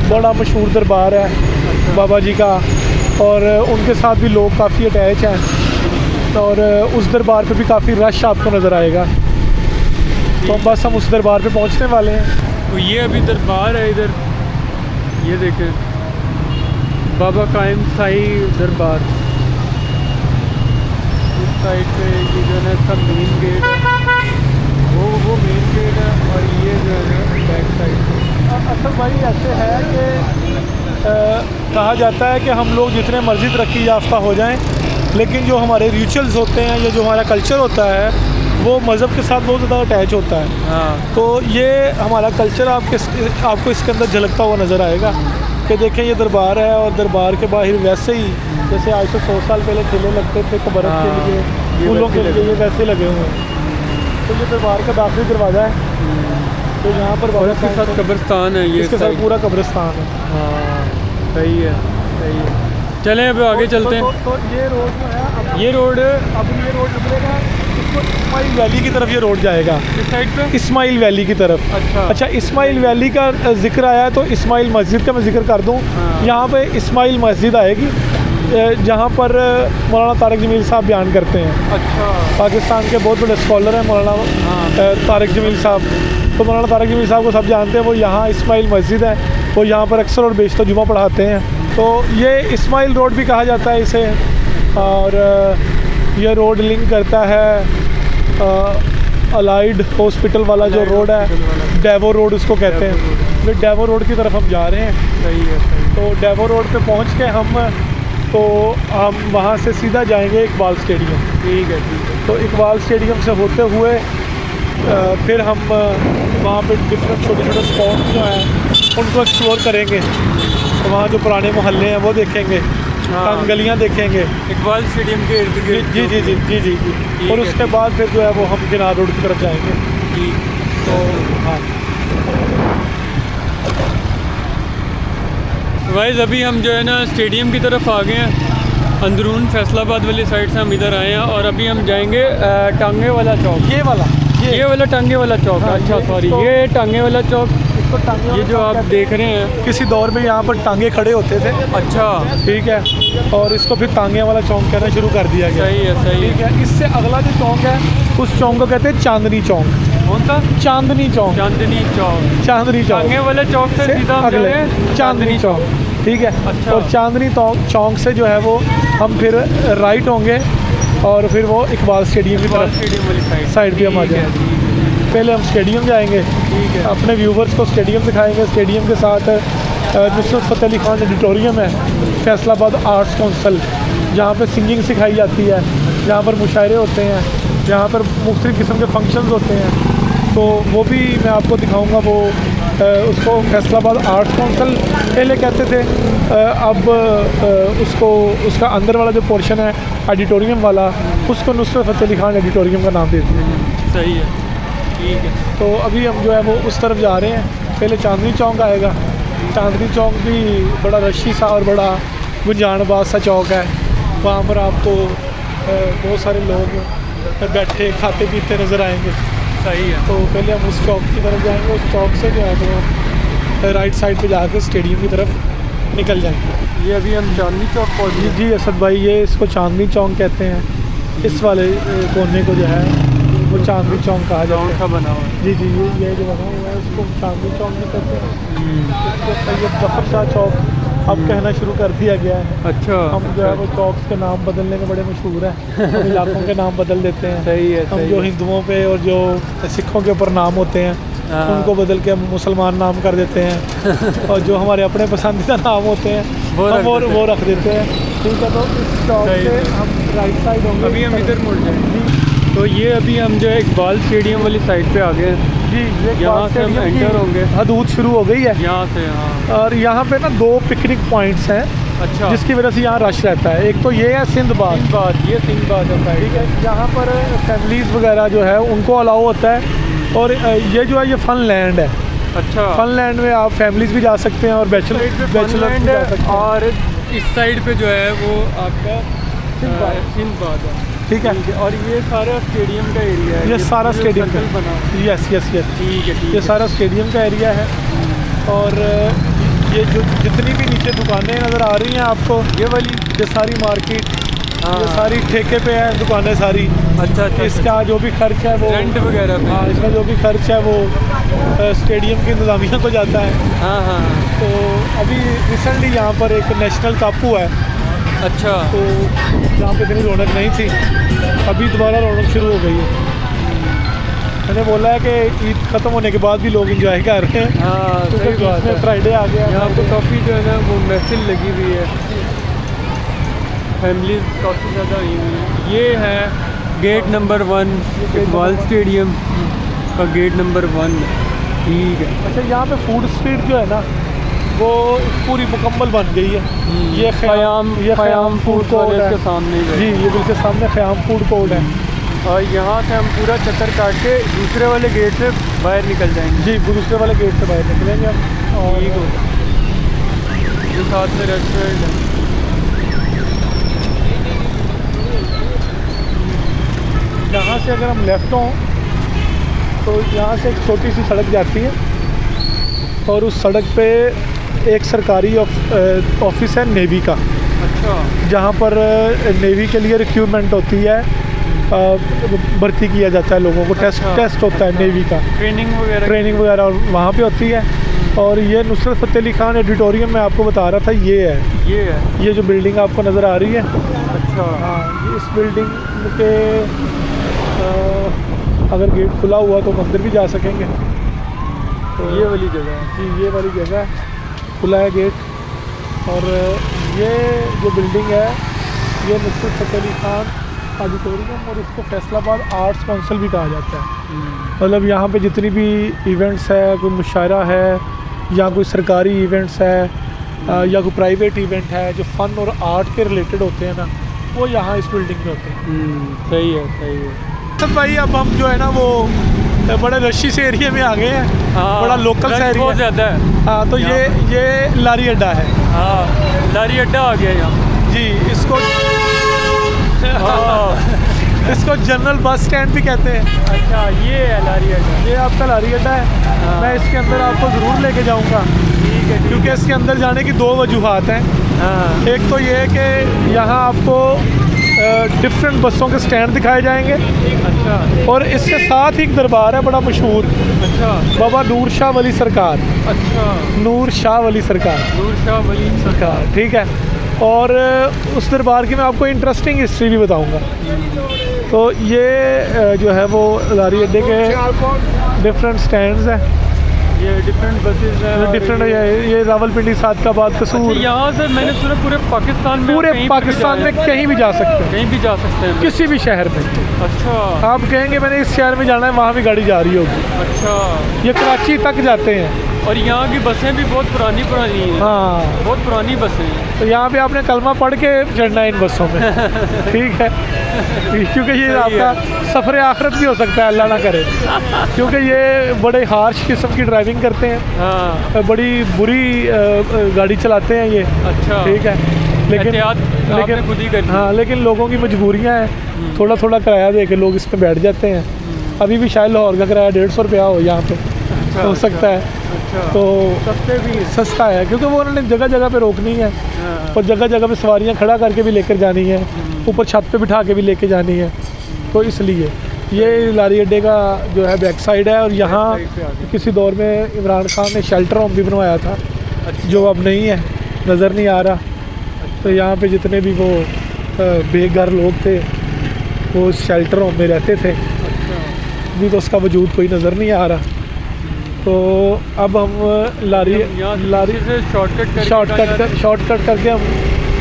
बड़ा मशहूर दरबार है बाबा जी का। और उनके साथ भी लोग काफ़ी अटैच हैं। और उस दरबार पे भी काफ़ी रश आपको नज़र आएगा। तो बस हम उस दरबार पे पहुंचने वाले हैं। तो ये अभी दरबार है इधर, ये देखें बाबा कायम साईं दरबार। इस साइड पे ये जो है ना इसका मेन गेट है, वो मेन गेट है। और ये जो है ना बैक साइड। असल भाई ऐसे है कि कहा जाता है कि हम लोग जितने मर्जी तरक्की याफ्ता हो जाएं, लेकिन जो हमारे रिचुअल्स होते हैं या जो हमारा कल्चर होता है वो मज़हब के साथ बहुत ज़्यादा अटैच होता है। हाँ। तो ये हमारा कल्चर आपको इसके अंदर झलकता हुआ नज़र आएगा कि देखें ये दरबार है और दरबार के बाहर वैसे ही जैसे आज से 100 साल पहले ठेले लगते थे कब्र के लिए, फूलों के लिए, ये वैसे लगे हुए हैं। तो ये दरबार का दाखिली दरवाज़ा है। तो यहाँ पर और इसके साथ कब्रिस्तान है। ये इसके साथ पूरा कब्रिस्तान है। हाँ सही है, सही है। चलें अब आगे चलते हैं। तो ये रोड जो है अब ये रोड ये रोड निकलेगा इसको इस्माइल वैली की तरफ ये रोड जाएगा। इस साइड पे। इस्माइल वैली की तरफ। अच्छा इस्माइल वैली का जिक्र आया है तो इस्माइल मस्जिद का मैं जिक्र कर दूं। हाँ। यहाँ पे इस्माइल मस्जिद आएगी जहाँ पर मौलाना तारिक जमील साहब बयान करते हैं। अच्छा। पाकिस्तान के बहुत बड़े स्कॉलर हैं मौलाना तारिक जमील साहब। तो मौलाना तारिक जमील साहब को सब जानते हैं। वो यहाँ इस्माइल मस्जिद है, वो यहाँ पर अक्सर और बेशतर जुमा पढ़ाते हैं। तो ये इस्माइल रोड भी कहा जाता है इसे। और ये रोड लिंक करता है अलाइड हॉस्पिटल वाला जो रोड है, डेवो रोड उसको कहते हैं। तो डेवो रोड की तरफ हम जा रहे हैं। सही है, सही है। तो डेवो रोड पे पहुँच के हम वहाँ से सीधा जाएंगे इकबाल स्टेडियम। ठीक है, ठीक है। तो इकबाल स्टेडियम से होते हुए फिर हम वहाँ पे डिफरेंट छोटे छोटे स्पॉट्स जो हैं उनको एक्सप्लोर करेंगे। तो वहाँ जो पुराने मोहल्ले हैं वो देखेंगे, तंग गलियाँ देखेंगे इकबाल स्टेडियम के इर्द गिर्द। जी जी जी जी जी जी। और उसके बाद फिर जो है वो हम किनार रोड की तरफ जाएंगे। तो हाँ वाइज अभी हम जो है ना स्टेडियम की तरफ आ गए हैं। अंदरून फैसलाबाद वाली साइड से हम इधर आए हैं और अभी हम जाएंगे टांगे वाला चौक। ये वाला टांगे वाला चौक है। हाँ, अच्छा ये सॉरी, इसको- ये टांगे वाला चौक इसको टांगे वाला ये जो चौक आप कहते देख हैं। रहे हैं, किसी दौर में यहाँ पर टांगे खड़े होते थे, अच्छा, ठीक है, और इसको फिर टांगे वाला चौक कहना शुरू कर दिया गया। सही है, सही ठीक है। है, इससे अगला जो चौक है उस चौक को कहते हैं चांदनी चौक। कौन सा? चांदनी चौक, चांदनी चौक। चांदनी चौक टांगे वाले चौक से से सीधा हम जा अगले रहे हैं चांदनी चौक, ठीक है। अच्छा। और चांदनी चौक से जो है वो हम फिर राइट होंगे और फिर वो इकबाल स्टेडियम की इकबाल तरफ स्टेडियम वाली साइड पे हम आ ठीक है, जाएंगे। ठीक है, पहले हम स्टेडियम जाएंगे, ठीक है। अपने व्यूवर्स को स्टेडियम दिखाएंगे। स्टेडियम के साथ नुसरत फ़तेह अली खान ऑडिटोरियम है, फैसलाबाद आर्ट्स काउंसिल, जहाँ पे सिंगिंग सिखाई जाती है, जहाँ पर मुशायरे होते हैं, जहाँ पर मुख्तलिफ़ किस्म के फंक्शंस होते हैं, तो वो भी मैं आपको दिखाऊंगा। वो उसको फैसलाबाद आर्ट्स काउंसिल पहले कहते थे, अब उसका अंदर वाला जो पोर्शन है ऑडिटोरियम वाला, उसको नुसरत फ़तेह अली खान ऑडिटोरियम का नाम देते हैं। सही है, ठीक है। तो अभी हम जो है वो उस तरफ जा रहे हैं। पहले चांदनी चौक आएगा। चांदनी चौक भी बड़ा रशी सा और बड़ा गुंजानबाज सा चौक है। वहाँ पर आपको बहुत सारे लोग बैठे खाते पीते नज़र आएंगे। सही है। तो पहले हम उस चौक की तरफ जाएंगे। उस चौक से जो है तो राइट साइड पे जाकर स्टेडियम की तरफ निकल जाएंगे। ये अभी हम चांदनी चौक पहुँच जी जी असद भाई, ये इसको चांदनी चौक कहते हैं। इस वाले कोने को जो है वो चांदनी चौक कहा जाता गाँव है। का बना हुआ है। जी जी, ये जो बना हुआ है उसको चांदनी चौक भी कहते हैं। इसको सैयद ज़फ़र शाह चौक अब कहना शुरू कर दिया गया है। अच्छा, हम जो है वो चौक्स के नाम बदलने में बड़े मशहूर हैं। हम इलाकों के नाम बदल देते हैं। सही है, हम सही जो है। हिंदुओं पे और जो सिखों के ऊपर नाम होते हैं हाँ। उनको बदल के हम मुसलमान नाम कर देते हैं और जो हमारे अपने पसंदीदा नाम होते हैं वो रख देते हैं। ठीक है, तो इस चौक सही से है। हम राइट साइड होंगे। अभी हम इधर मुड़ जाएंगे। तो ये अभी हम जो है इकबाल स्टेडियम वाली साइड पे आ गए हैं। जी, ये यहाँ से हम स्टेडियम की एंटर होंगे। हदूद शुरू हो गई है यहाँ से, हाँ। और यहाँ पे ना 2 पिकनिक पॉइंट्स हैं अच्छा, जिसकी वजह से यहाँ रश रहता है। एक तो ये है सिंधबाद, ये सिंधबाद है साइड। ठीक है, यहाँ पर फैमिलीज़ वगैरह जो है उनको अलाउ होता है। और ये जो है ये फन लैंड है। अच्छा, फन लैंड में आप फैमिलीज़ भी जा सकते हैं और बैचलर भी जा सकते हैं। और इस साइड पे जो है वो आपका सिंधबाद है। ठीक है, और ये सारा स्टेडियम का एरिया है। ये सारा पूरे स्टेडियम सर्कल बना हुआ है। यस यस यस, ठीक है, ठीक ये है। सारा स्टेडियम का एरिया है। और ये जो जितनी भी नीचे दुकानें नज़र आ रही हैं आपको, ये वाली, ये सारी मार्केट, हाँ। ये सारी ठेके पे है दुकानें सारी। अच्छा, अच्छा, इसका जो भी खर्च है वो रेंट वगैरह पे। हाँ, इसका जो भी खर्च है वो स्टेडियम की इंतज़ामिया को जाता है। हाँ, हाँ। तो अभी रिसेंटली यहाँ पर एक नेशनल कप हुआ है, अच्छा, तो यहाँ पे इतनी रौनक नहीं थी, अभी दोबारा रौनक शुरू हो गई है। मैंने बोला है कि ईद ख़त्म होने के बाद भी लोग एंजॉय कर रहे हैं। हाँ, क्योंकि सही बात बीच में है। फ्राइडे आ गया। यहाँ पे काफ़ी जो है ना वो महफिल लगी हुई है, फैमिलीज काफ़ी ज़्यादा आई हुई है। ये है गेट नंबर 1 इकबाल स्टेडियम का गेट नंबर 1। ठीक है। अच्छा, यहाँ पे फूड स्ट्रीट जो है ना वो पूरी मुकम्मल बन गई है। ये ख़याम फूड कोर्ट है। के सामने ही है। जी, ये बिल्कुल सामने ख़याम फूड कोर्ट है। और यहाँ से हम पूरा चक्कर काट के दूसरे वाले गेट से बाहर निकल जाएंगे। जी, दूसरे वाले गेट से बाहर निकलेंगे हम। और ठीक हो, ये साथ में रेस्टोरेंट है। यहाँ से अगर हम लेफ़्ट हों तो यहाँ से एक छोटी सी सड़क जाती है और उस सड़क पे एक सरकारी ऑफिस है नेवी का, अच्छा, जहाँ पर नेवी के लिए रिक्रूटमेंट होती है, भर्ती किया जाता है लोगों को। टेस्ट होता है नेवी का, ट्रेनिंग वगैरह वहाँ पे होती है। और ये नुसरत फ़तेह अली खान ऑडिटोरियम मैं आपको बता रहा था, ये है ये जो बिल्डिंग आपको नज़र आ रही है। अच्छा, हाँ, ये इस बिल्डिंग के अगर गेट खुला हुआ तो हम अंदर भी जा सकेंगे। तो ये वाली जगह है। जी, ये वाली जगह खुला है गेट। और ये जो बिल्डिंग है ये नुसरत फ़तेह अली खान ऑडिटोरियम, और इसको फैसलाबाद आर्ट्स काउंसिल भी कहा जाता है। मतलब यहाँ पे जितनी भी इवेंट्स है, कोई मुशायरा है या कोई सरकारी इवेंट्स है या कोई प्राइवेट इवेंट है जो फ़न और आर्ट के रिलेटेड होते हैं ना, वो यहाँ इस बिल्डिंग में होते हैं। सही है, सही है। तो भाई अब हम जो है ना वो बड़े रशी से एरिया में आ गए हैं। हाँ, बड़ा लोकल सा एरिया बहुत ज़्यादा है। हाँ, तो ये लारी अड्डा है। हाँ, लारी अड्डा आ गया यहाँ। जी, इसको इसको जनरल बस स्टैंड भी कहते हैं। अच्छा, ये है लारी अड्डा। ये आपका लारी अड्डा है। मैं इसके अंदर आपको ज़रूर लेके जाऊंगा, ठीक है, क्योंकि इसके अंदर जाने की दो वजूहात हैं। हाँ, एक तो ये है कि यहाँ आपको डिफरेंट बसों के स्टैंड दिखाए जाएंगे, अच्छा और इसके साथ ही एक दरबार है बड़ा मशहूर, अच्छा बाबा नूर शाह वली सरकार, अच्छा, नूर शाह वली सरकार, नूर शाह वली सरकार। ठीक है। और उस दरबार की मैं आपको इंटरेस्टिंग हिस्ट्री भी बताऊंगा। तो ये जो है वो लारी अड्डे के डिफरेंट स्टैंड्स हैं, ये डिफरेंट बसेस हैं, डिफरेंट। ये रावलपिंडी, सादकाबाद, कसूर, अच्छा, यहाँ से मैंने सुना पूरे पाकिस्तान में, पूरे कहीं पे भी पाकिस्तान में जाए, कहीं भी जा सकते हैं, कहीं भी जा सकते हैं। किसी भी शहर में। अच्छा आप कहेंगे मैंने इस शहर में जाना है, वहाँ भी गाड़ी जा रही होगी। अच्छा, ये कराची तक जाते हैं। और यहाँ की बसें भी बहुत पुरानी पुरानी हैं। हाँ, बहुत पुरानी बसें हैं। तो यहाँ पे आपने कलमा पढ़ के चढ़ना है इन बसों में। ठीक है, क्योंकि ये आपका सफ़र आखिरत भी हो सकता है, अल्लाह ना करे, क्योंकि ये बड़े हार्श किस्म की ड्राइविंग करते हैं, हाँ, बड़ी बुरी गाड़ी चलाते हैं ये। अच्छा, ठीक है, एहतियात आपने खुद ही करनी है। हाँ, लेकिन लोगों की मजबूरियाँ हैं, थोड़ा थोड़ा किराया दे के लोग इस पे बैठ जाते हैं। अभी भी शायद लाहौर का किराया 150 रुपया हो यहाँ पे, हो सकता है। अच्छा, तो सस्ते भी हैं। सस्ता है, क्योंकि वो उन्होंने जगह जगह पे रोकनी है, हाँ, और जगह जगह पे सवारियाँ खड़ा करके भी लेकर जानी है, ऊपर छत पे बिठा के भी लेके जानी है। तो इसलिए ये लारी अड्डे का जो है बैक साइड है। और यहाँ साइड पे आ गए। किसी दौर में इमरान खान ने शेल्टर होम भी बनवाया था, जो अब नहीं है, नज़र नहीं आ रहा। तो यहाँ पे जितने भी वो बेघर लोग थे वो शेल्टर होम में रहते थे, अभी तो उसका वजूद कोई नज़र नहीं आ रहा। तो अब हम लारी से शॉर्टकट करके हम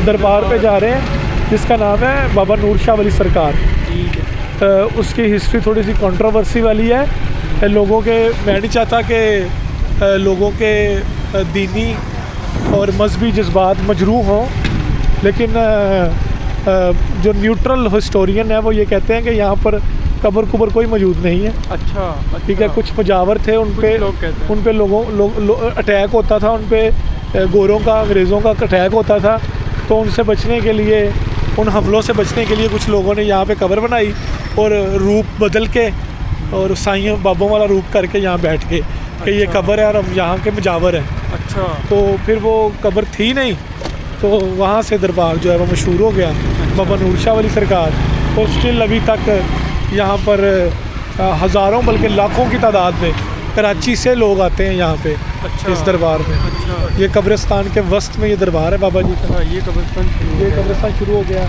दरबार पे जा रहे हैं, जिसका नाम है बाबा नूर शाह वली सरकार। ठीक है। उसकी हिस्ट्री थोड़ी सी कंट्रोवर्सी वाली है। लोगों के, मैं नहीं चाहता कि लोगों के दीनी और मजहबी जज्बात मजरूह हों, लेकिन जो न्यूट्रल हिस्टोरियन है वो ये कहते हैं कि यहाँ पर कब्र कुबर कोई मौजूद नहीं है। अच्छा, ठीक है, कुछ मुजावर थे, उन पे लोग कहते हैं। उन पे लोगों अटैक होता था, उन पे गोरों का, अंग्रेज़ों का अटैक होता था। तो उनसे बचने के लिए, उन हमलों से बचने के लिए कुछ लोगों ने यहाँ पे कब्र बनाई और रूप बदल के और साईं बाबों वाला रूप करके यहाँ बैठ गए कि ये कब्र है और हम यहाँ के मुजावर हैं। अच्छा, तो फिर वो कब्र थी नहीं, तो वहाँ से दरबार जो है वो मशहूर हो गया, बाबा नूर शाह वली सरकार। और स्टिल अभी तक यहाँ पर हज़ारों बल्कि लाखों की तादाद में कराची से लोग आते हैं यहाँ पे। अच्छा, इस दरबार में। अच्छा, ये कब्रिस्तान के वस्त में ये दरबार है बाबा जी का। अच्छा, ये कब्रिस्तान शुरू हो ये गया। कब्रिस्तान शुरू हो गया।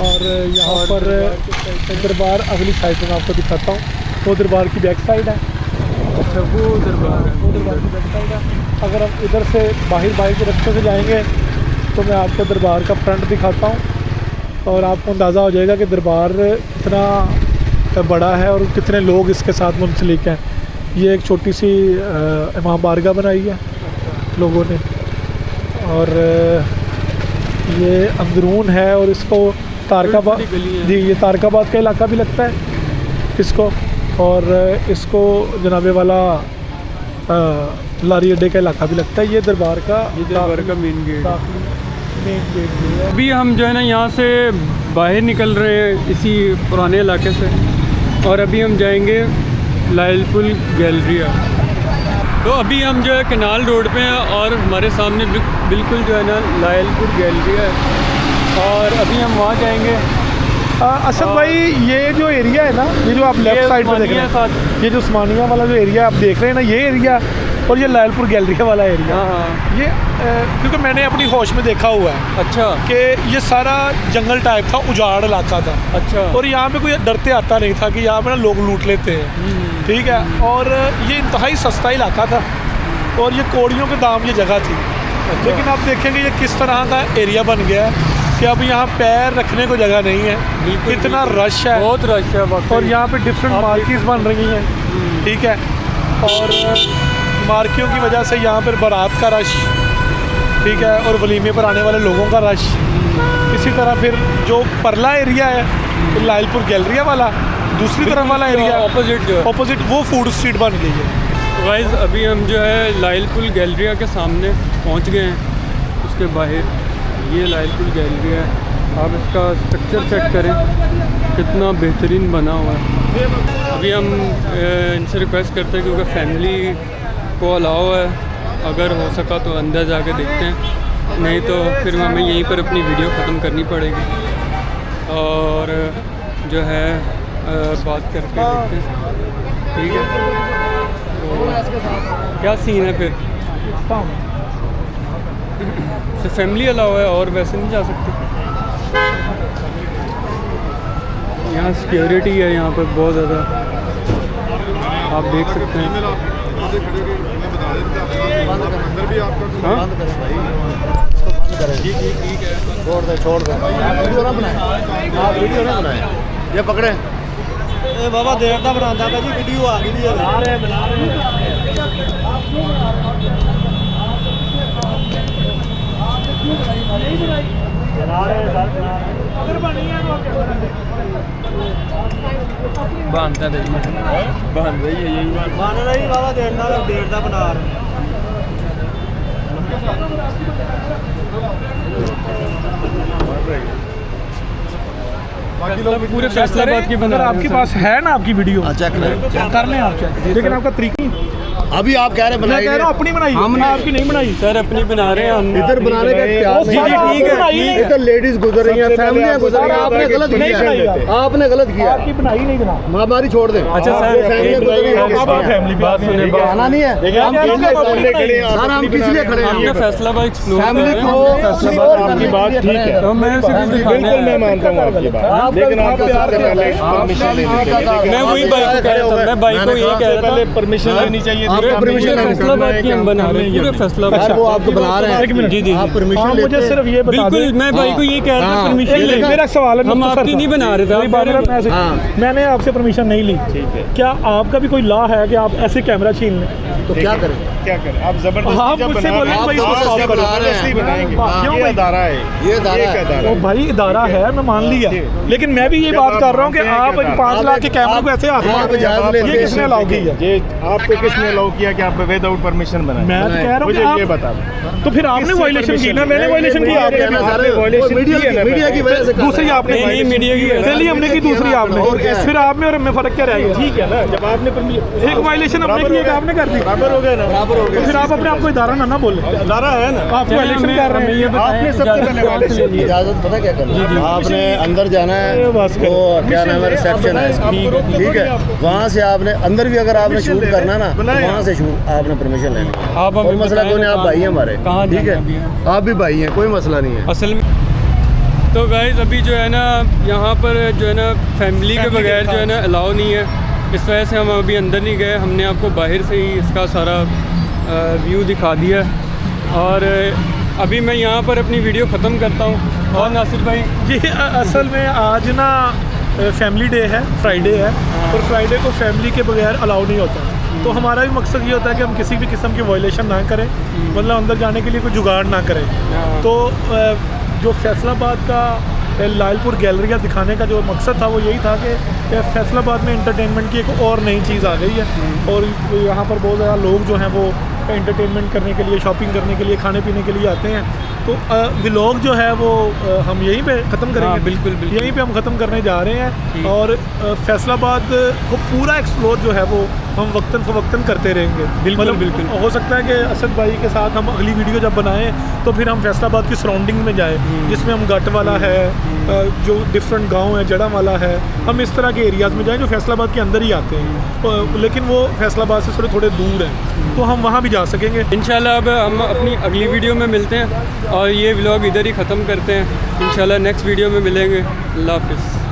और यहाँ और पर दरबार अगली साइड में आपको दिखाता हूँ, वो दरबार की बैक साइड है। अच्छा, वो दरबार है, वो दरबार की बैक साइड है। अगर हम इधर से बाहर के रास्ते से जाएंगे तो मैं आपको दरबार का फ्रंट दिखाता हूँ, और आपको अंदाज़ा हो जाएगा कि दरबार कितना बड़ा है और कितने लोग इसके साथ मुंसलिक हैं। ये एक छोटी सी इमाम बारगाह बनाई है लोगों ने, और ये अंदरून है, और इसको तारकाबाद, जी ये तारकाबाद का इलाका भी लगता है इसको, और इसको जनाबे वाला लारी अड्डे का इलाका भी लगता है। ये दरबार का मेन गेट। मेन गेट है। अभी हम जो है ना यहाँ से बाहर निकल रहे हैं इसी पुराने इलाके से, और अभी हम जाएंगे लायलपुर गैलरिया। तो अभी हम जो है कनाल रोड पे हैं, और हमारे सामने बिल्कुल जो है ना लायलपुर गैलरिया है, और अभी हम वहाँ जाएंगे। असद भाई, ये जो एरिया है ना, ये जो आप लेफ्ट साइड में देख रहे हैं, ये जो उस्मानिया वाला जो एरिया आप देख रहे हैं ना, ये एरिया और ये लायलपुर गैलरिया वाला एरिया, हाँ, ये क्योंकि मैंने अपनी होश में देखा हुआ है अच्छा, कि ये सारा जंगल टाइप था, उजाड़ इलाका था, अच्छा, और यहाँ पे कोई डरते आता नहीं था कि यहाँ पे ना लोग लूट लेते हैं। ठीक है, और ये इंतहाई सस्ता इलाका था, और ये कौड़ियों के दाम ये जगह थी। लेकिन आप देखेंगे ये किस तरह का एरिया बन गया है कि अब यहाँ पैर रखने को जगह नहीं है, इतना रश है, बहुत रश है, और यहाँ पे डिफरेंट मार्केट्स बन रही हैं। ठीक है, और मार्कियों की वजह से यहाँ पर बारात का रश, ठीक है, और वलीमे पर आने वाले लोगों का रश। इसी तरह फिर जो परला एरिया है लायलपुर गैलरिया वाला, दूसरी तरफ वाला एरिया ऑपोजिट वो फूड स्ट्रीट बन गई है। गाइस, अभी हम जो है लायलपुर गैलरिया के सामने पहुंच गए हैं। उसके बाहर ये लायलपुर गैलरिया है, आप इसका स्ट्रक्चर चेक करें कितना बेहतरीन बना हुआ है। अभी हम इनसे रिक्वेस्ट करते हैं क्योंकि फैमिली को अलाउ है, अगर हो सका तो अंदर जाके देखते हैं, नहीं तो फिर हमें यहीं पर अपनी वीडियो ख़त्म करनी पड़ेगी और जो है बात करके देखते हैं, ठीक है। तो क्या सीन है फिर? तो फैमिली अलाउ है और वैसे नहीं जा सकते। यहाँ सिक्योरिटी है यहाँ पर बहुत ज़्यादा, आप देख सकते हैं। हाँ छोड़ दे वीडियो ना बनाए, आप वीडियो ना बनाए, ये पकड़े बाबा देर का बनाता जी, वीडियो आ गई बांधता बांध रही है, यही बन रही बाबा देर का बना पूरे फैसलाबाद की बना। अगर आपके पास है ना आपकी वीडियो, चेक कर लें आप चेक, लेकिन आपका तरीका अभी आप कह रहे मैं कह रहा हूँ अपनी बनाई, हमने आपकी नहीं बनाई सर, अपनी बना रहे हैं हम। इधर बनाने का क्या ठीक है, इधर लेडीज गुजर रही हैं, फैमिलियां गुजर रही हैं, आपने गलत किया, आपने गलत किया, आपकी बनाई नहीं बना। महामारी छोड़ दें। अच्छा सर, फैमिलियां गुजर रही हैं, फैमिली बात सुने, आना नहीं है, हम किस लिए खड़े हैं? हमने फैसलाबाद एक्सप्लोर फैमिली किया को है। फैसलाबाद आपकी बात ठीक है, तो मैं सिर्फ दिखाना है। मैं मानता हूँ आपकी बात, लेकिन आपको सबसे पहले परमिशन लेनी चाहिए। मैं वही बाइक को कह रहा था, मैं बाइक को ये कह रहा था परमिशन लेनी चाहिए। पूरे फैसलाबाद की हम बना रहे हैं, पूरे फैसलाबाद। वो आपको बना रहे हैं, जी जी आप परमिशन मुझे लेते सिर्फ ये बता बिल्कुल, दें, मैं बाइक को ये कह रहा था हाँ। परमिशन ले। मेरा सवाल है, हम मुख्तसर आपकी सा। नहीं बना रहे थे, मेरी बात आप कह रहे मैं मैंने आपसे परमिशन नहीं ली, क्या आपका भी कोई लॉ है कि आप ऐसे कैमरा छीन लें? तो क्या करें? क्या करें आप? जबरदस्ती आप जब मुझसे बना बोले रहे हैं, भाई आप इसको जबरदस्ती stop करो। बना रहे हैं। जबरदस्ती बनाएंगे, क्यों ये भाई? अदारा है, ये अदारा एक है। अदारा ओ भाई इदारा है, मैं मान लिया, लेकिन मैं भी ये जब बात आप कर रहा हूँ कि मानते हैं आप कि 5 लाख के कैमरे को ऐसे हाथ आप में इजाज़त लेते ये हैं। किसने अलाउ की है? ये आपको किसने अलाउ किया कि आप विदाउट परमिशन बनाए? मैं तो कह रहा हूँ मुझे कि ये आप बता दो। तो फिर आपने किससे वायलेशन की ना, मैंने permission वायलेशन की, ली? आपने आपने भी। violation मीडिया की है ना? मीडिया की वजह से कर दूसरी रहे हैं। आपने नहीं, मीडिया की वजह से। पहली हमने की, दूसरी आपने, और क्या है? फिर आप में और हमें फर्क क्या रह गया? ठीक है ना, जब आपने permission- एक वायलेशन हमने की, एक आपने कर दी, बराबर हो गया ना? बराबर हो तो गया। फिर आप अपने आप को इदारा ना बोले, अदारा है ना? आप वायलेशन कर रहे हैं। आपने सबसे पहले वायलेशन की। इजाजत पता क्या करना, आपने अंदर जाना है, बस करो। वो क्या नाम है, रिसेप्शन है इसकी, ठीक है, वहाँ से आपने अंदर भी अगर आपने शूट करना है ना, तो वहाँ से शूट आपने परमिशन लेनी है। आप हमें कोई मसला बताएं कोई नहीं, आप कहाँ- भाई हैं हमारे, कहाँ ठीक जाना है है, आप भी भाई हैं, कोई मसला नहीं है। असल में तो गाइस अभी जो है ना यहाँ पर जो है ना फैमिली के बगैर जो है ना अलाउ नहीं है, इस वजह से हम अभी अंदर नहीं गए। हमने आपको बाहर से ही इसका सारा व्यू दिखा दिया है और अभी मैं यहाँ पर अपनी वीडियो ख़त्म करता हूँ। और नासिर भाई जी असल में आज ना फैमिली डे है, फ्राइडे है, और फ्राइडे को फैमिली के बगैर अलाउ नहीं होता। तो हमारा भी मकसद ये होता है कि हम किसी भी किस्म की वायलेशन ना करें, मतलब अंदर जाने के लिए कोई जुगाड़ ना करें। तो जो फैसलाबाद का लालपुर गैलरिया दिखाने का जो मकसद था वो यही था कि फैसलाबाद में इंटरटेनमेंट की एक और नई चीज़ आ गई है, और यहाँ पर बहुत ज़्यादा लोग जो हैं वो एंटरटेनमेंट करने के लिए, शॉपिंग करने के लिए, खाने पीने के लिए आते हैं। तो व्लॉग जो है वो हम यहीं पे ख़त्म करेंगे। हाँ, बिल्कुल बिल्कुल। यहीं पे हम ख़त्म करने जा रहे हैं, और फैसलाबाद को पूरा एक्सप्लोर जो है वो हम वक्तन फ़वक्तन करते रहेंगे। बिल्कुल, मतलब बिल्कुल। हो सकता है कि असद भाई के साथ हम अगली वीडियो जब बनाएं तो फिर हम फैसलाबाद की सराउंडिंग में जाएं, जिसमें हम गट वाला है, जो डिफरेंट गांव है, जड़ा वाला है, हम इस तरह के एरियाज़ में जाएं जो फैसलाबाद के अंदर ही आते हैं, लेकिन वो फैसलाबाद से थोड़े थोड़े दूर हैं, तो हम वहाँ भी जा सकेंगे इंशाल्लाह। अब हम अपनी अगली वीडियो में मिलते हैं और ये व्लॉग इधर ही ख़त्म करते हैं। इंशाल्लाह नेक्स्ट वीडियो में मिलेंगे। अल्लाह हाफ़िज़।